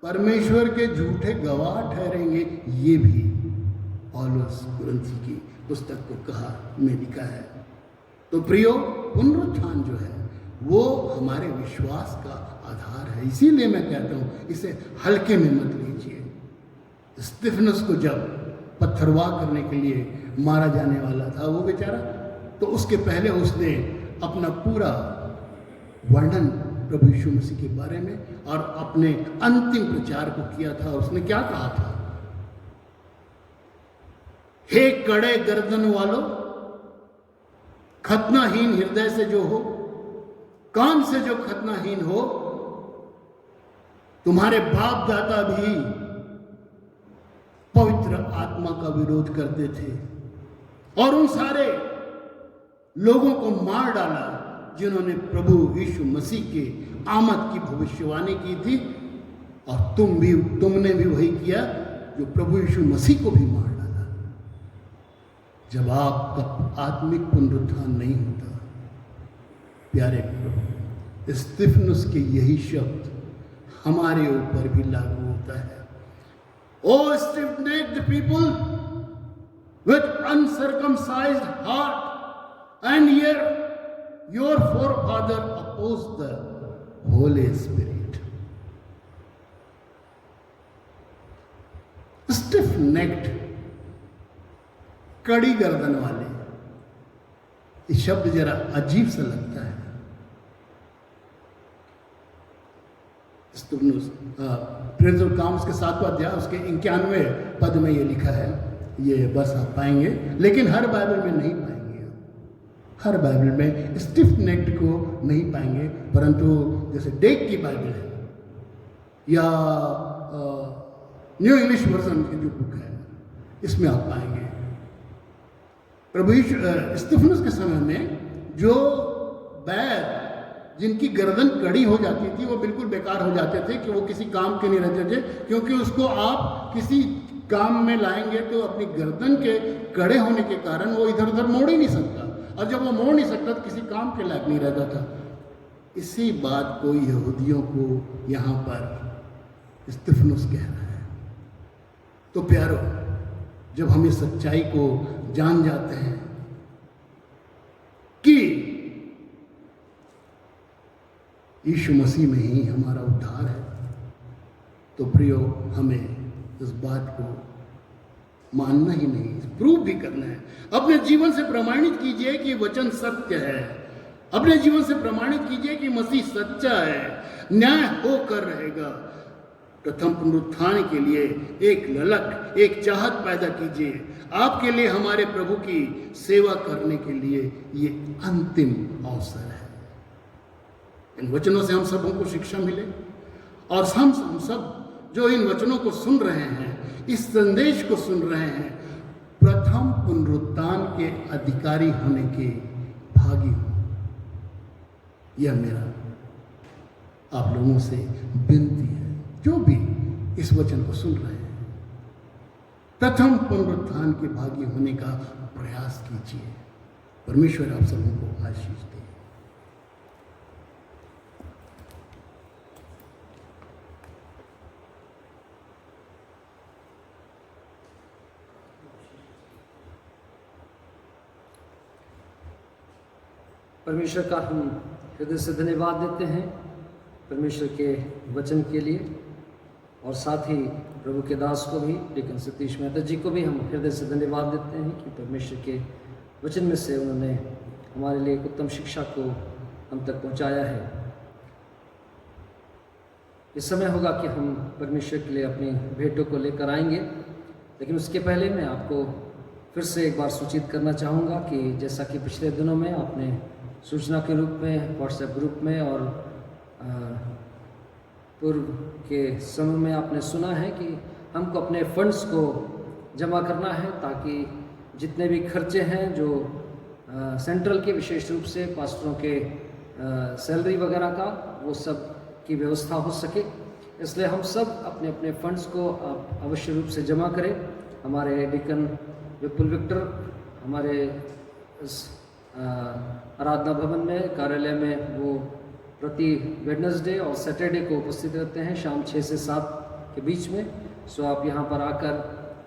परमेश्वर के झूठे गवाह ठहरेंगे, ये भी पौलुस कुरिन्थी की पुस्तक को कहा में लिखा है। तो प्रियो, पुनरुत्थान जो है वो हमारे विश्वास का आधार है। इसीलिए मैं कहता हूं इसे हल्के में मत लीजिए। स्तिफनस को जब पत्थरवाह करने के लिए मारा जाने वाला था वो बेचारा, तो उसके पहले उसने अपना पूरा वर्णन प्रभु यीशु मसीह के बारे में और अपने अंतिम प्रचार को किया था। उसने क्या कहा था? हे कड़े गर्दन वालों, खतनाहीन हृदय से जो हो, काम से जो खतनाहीन हो, तुम्हारे बाप दादा भी पवित्र आत्मा का विरोध करते थे और उन सारे लोगों को मार डाला जिन्होंने प्रभु यीशु मसीह के आमद की भविष्यवाणी की थी। और तुमने भी वही किया जो प्रभु यीशु मसीह को भी मार डाला। जब आपका आत्मिक पुनरुत्थान नहीं होता, प्यारे प्रभु, स्तिफनुस के यही शब्द हमारे ऊपर भी लागू होता है। ओ stiff-necked people with uncircumcised heart, and yet your forefather opposed the Holy Spirit. Stiff-necked, कड़ी गर्दन वाले, ये शब्द जरा अजीब सा लगता है। प्रिंस ऑफ काम्स के 7वां अध्याय उसके 91वें पद में ये लिखा है। ये बस आप पाएंगे, लेकिन हर बाइबल में नहीं पाएंगे। हर बाइबल में स्टिफ नेक्ड को नहीं पाएंगे, परंतु जैसे डेक की बाइबल है या न्यू इंग्लिश वर्जन की जो बुक है, इसमें आप पाएंगे। प्रभु स्तिफनुस के समय में जो बैद जिनकी गर्दन कड़ी हो जाती थी वो बिल्कुल बेकार हो जाते थे, कि वो किसी काम के नहीं रहते थे, क्योंकि उसको आप किसी काम में लाएंगे तो अपनी गर्दन के कड़े होने के कारण वो इधर उधर मोड़ ही नहीं सकता, और जब वो मोड़ नहीं सकता तो किसी काम के लायक नहीं रहता था। इसी बात को यहूदियों को यहाँ पर स्तिफनुस कह रहा है। तो प्यारो, जब हम इस सच्चाई को जान जाते हैं कि यीशु मसीह में ही हमारा उद्धार है, तो प्रियो, हमें इस बात को मानना ही नहीं, प्रूव भी करना है। अपने जीवन से प्रमाणित कीजिए कि वचन सत्य है। अपने जीवन से प्रमाणित कीजिए कि मसीह सच्चा है, न्याय होकर रहेगा। प्रथम पुनरुत्थान के लिए एक ललक, एक चाहत पैदा कीजिए। आपके लिए, हमारे प्रभु की सेवा करने के लिए ये अंतिम अवसर है। इन वचनों से हम सबों को शिक्षा मिले, और हम सब जो इन वचनों को सुन रहे हैं, इस संदेश को सुन रहे हैं, प्रथम पुनरुत्थान के अधिकारी होने के भागी हो। यह मेरा आप लोगों से विनती है, जो भी इस वचन को सुन रहे हैं, प्रथम पुनरुत्थान के भागी होने का प्रयास कीजिए। परमेश्वर आप सबों को आशीष दे। परमेश्वर का हम हृदय से धन्यवाद देते हैं परमेश्वर के वचन के लिए, और साथ ही प्रभु के दास को भी, लेकिन सतीश मेहता जी को भी हम हृदय से धन्यवाद देते हैं कि परमेश्वर के वचन में से उन्होंने हमारे लिए एक उत्तम शिक्षा को हम तक पहुंचाया है। ये समय होगा कि हम परमेश्वर के लिए अपनी भेंटों को लेकर आएंगे, लेकिन उसके पहले मैं आपको फिर से एक बार सूचित करना चाहूँगा कि जैसा कि पिछले दिनों में आपने सूचना के रूप में व्हाट्सएप ग्रुप में और पूर्व के समय में आपने सुना है कि हमको अपने फंड्स को जमा करना है, ताकि जितने भी खर्चे हैं जो सेंट्रल के, विशेष रूप से पास्टरों के सैलरी वगैरह का, वो सब की व्यवस्था हो सके। इसलिए हम सब अपने अपने फंड्स को आप अवश्य रूप से जमा करें। हमारे डिकन विपुल विक्टर हमारे इस आराधना भवन में, कार्यालय में, वो प्रति वेडनेसडे और सैटरडे को उपस्थित रहते हैं शाम 6 से 7 के बीच में। सो आप यहाँ पर आकर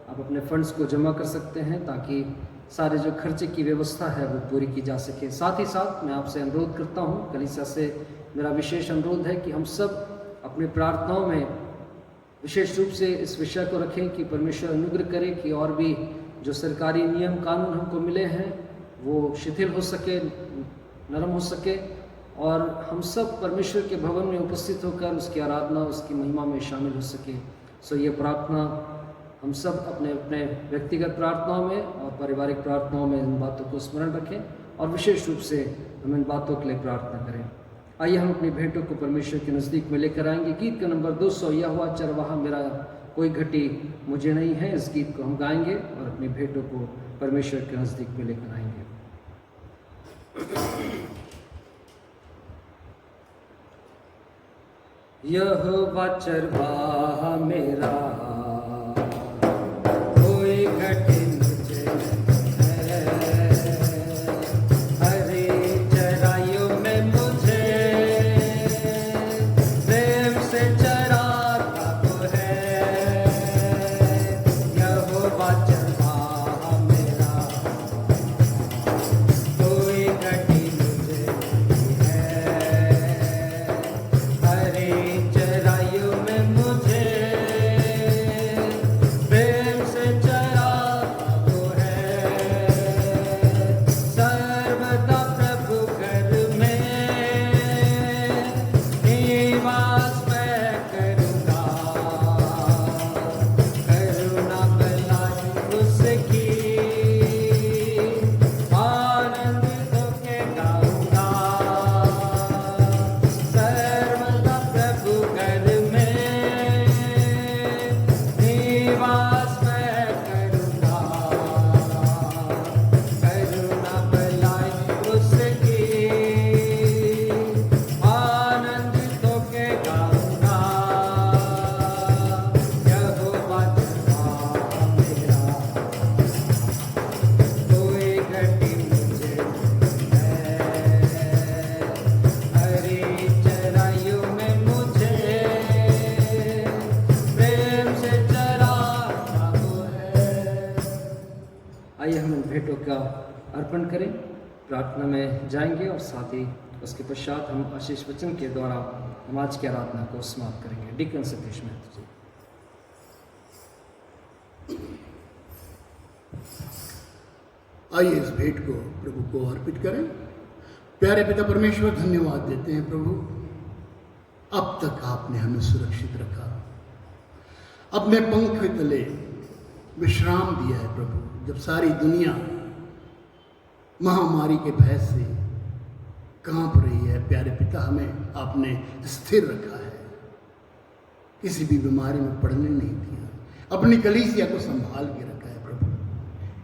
आप अपने फंड्स को जमा कर सकते हैं, ताकि सारे जो खर्चे की व्यवस्था है वो पूरी की जा सके। साथ ही साथ मैं आपसे अनुरोध करता हूँ, कलीसिया से मेरा विशेष अनुरोध है कि हम सब अपनी प्रार्थनाओं में विशेष रूप से इस विषय को रखें कि परमेश्वर अनुग्रह करे कि और भी जो सरकारी नियम कानून हमको मिले हैं वो शिथिल हो सके, नरम हो सके, और हम सब परमेश्वर के भवन में उपस्थित होकर उसकी आराधना, उसकी महिमा में शामिल हो सके। सो ये प्रार्थना हम सब अपने अपने व्यक्तिगत प्रार्थनाओं में और पारिवारिक प्रार्थनाओं में इन बातों को स्मरण रखें, और विशेष रूप से हम इन बातों के लिए प्रार्थना करें। आइए हम अपनी भेंटों को परमेश्वर के नज़दीक में लेकर आएंगे। गीत का नंबर 200, यह हुआ चरवाहा मेरा कोई घटी मुझे नहीं है, इस गीत को हम गाएंगे और अपनी भेंटों को परमेश्वर के नज़दीक में लेकर आएंगे। यहोवा चरवाहा मेरा कोई घटी मुझे है, हरी चराइयों में मुझे प्रेम से चराता तो है। यहोवा चरवाहा मेरा कोई घटी मुझे है, हरी चराइयों में मुझे प्रेम से चराता तो है। सर्वदा प्रभु घर में निवास मैं करूँगा, करुणा भलाई उसकी आनंद होके गाऊँगा। सर्वदा प्रभु घर में निवास मैं करूँगा, करुणा भलाई उसकी आनंदित होके गाऊँगा। यहोवा चरवाहा मेरा कोई घटी मुझे है, हरी चराइयों में मुझे प्रेम से चराता तो है। आइए हम इन भेंटों का अर्पण करें, प्रार्थना में जाएंगे और साथ ही उसके पश्चात हम आशीष वचन के द्वारा हम आज की आराधना को समाप्त करेंगे। डिकन सतीश महतो जी। आइए इस भेंट को प्रभु को अर्पित करें। प्यारे पिता परमेश्वर, धन्यवाद देते हैं प्रभु, अब तक आपने हमें सुरक्षित रखा, अपने पंख तले विश्राम दिया है प्रभु। जब सारी दुनिया महामारी के भय से कांप रही है, प्यारे पिता हमें आपने स्थिर रखा है, किसी भी बीमारी में पड़ने नहीं दिया, अपनी कलीसिया को संभाल के रखा है प्रभु।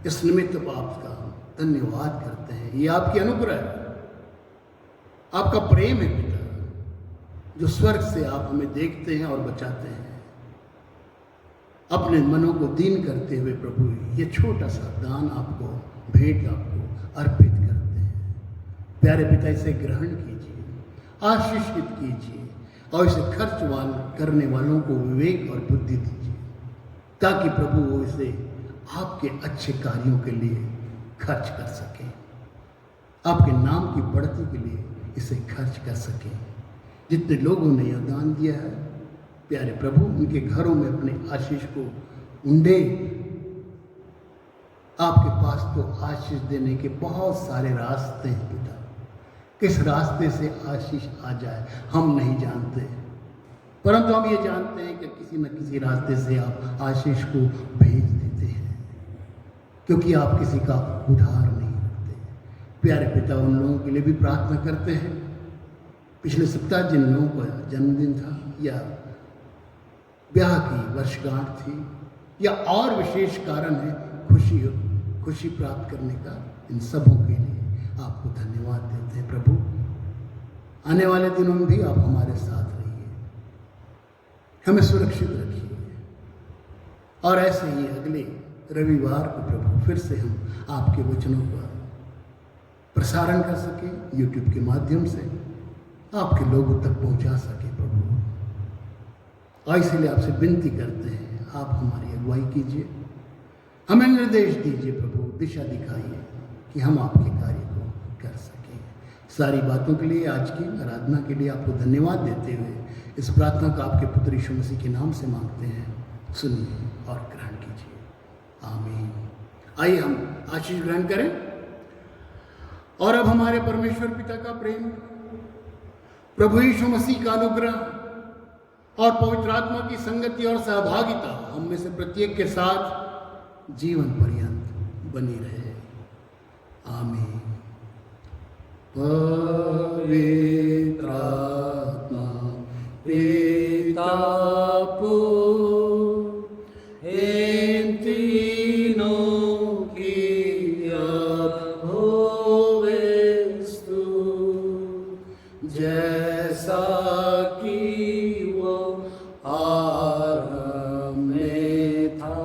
इस निमित्त आपका धन्यवाद करते हैं। ये आपकी अनुग्रह है, आपका प्रेम है पिता, जो स्वर्ग से आप हमें देखते हैं और बचाते हैं। अपने मनों को दीन करते हुए प्रभु ये छोटा सा दान आपको, भेंट आपको अर्पित करते हैं। प्यारे पिता, इसे ग्रहण कीजिए, आशीषित कीजिए और इसे खर्च करने वालों को विवेक और बुद्धि दीजिए, ताकि प्रभु वो इसे आपके अच्छे कार्यों के लिए खर्च कर सकें, आपके नाम की बढ़ती के लिए इसे खर्च कर सकें। जितने लोगों ने यह दान दिया है प्यारे प्रभु, उनके घरों में अपने आशीष को उंडे। आपके पास तो आशीष देने के बहुत सारे रास्ते हैं पिता, किस रास्ते से आशीष आ जाए हम नहीं जानते, परंतु हम ये जानते हैं कि किसी न किसी रास्ते से आप आशीष को भेज देते हैं, क्योंकि आप किसी का उधार नहीं रखते। प्यारे पिता, उन लोगों के लिए भी प्रार्थना करते हैं पिछले सप्ताह जिन लोगों का जन्मदिन था या ब्याह की वर्षगांठ थी या और विशेष कारण है खुशी प्राप्त करने का, इन सबों के लिए आपको धन्यवाद देते हैं प्रभु। आने वाले दिनों में भी आप हमारे साथ रहिए, हमें सुरक्षित रखिए, और ऐसे ही अगले रविवार को प्रभु फिर से हम आपके वचनों का प्रसारण कर सके, YouTube के माध्यम से आपके लोगों तक पहुंचा सके प्रभु। और इसलिए आपसे विनती करते हैं, आप हमारी अगुवाई कीजिए, हमें निर्देश दीजिए प्रभु, दिशा दिखाइए कि हम आपके कार्य को कर सकें। सारी बातों के लिए, आज की आराधना के लिए आपको धन्यवाद देते हुए इस प्रार्थना को आपके पुत्र यीशु मसीह के नाम से मांगते हैं, सुनिए और ग्रहण कीजिए, आमीन। आइए हम आशीष ग्रहण करें। और अब हमारे परमेश्वर पिता का प्रेम, प्रभु यीशु मसीह का अनुग्रह और पवित्र आत्मा की संगति और सहभागिता हम में से प्रत्येक के साथ जीवन पर्यंत बनी रहे, आमीन। पवित्र आत्मा पिता पुत्र इन तीनों की अब होवे स्तुति, जैसा कि वो आरंभ में था,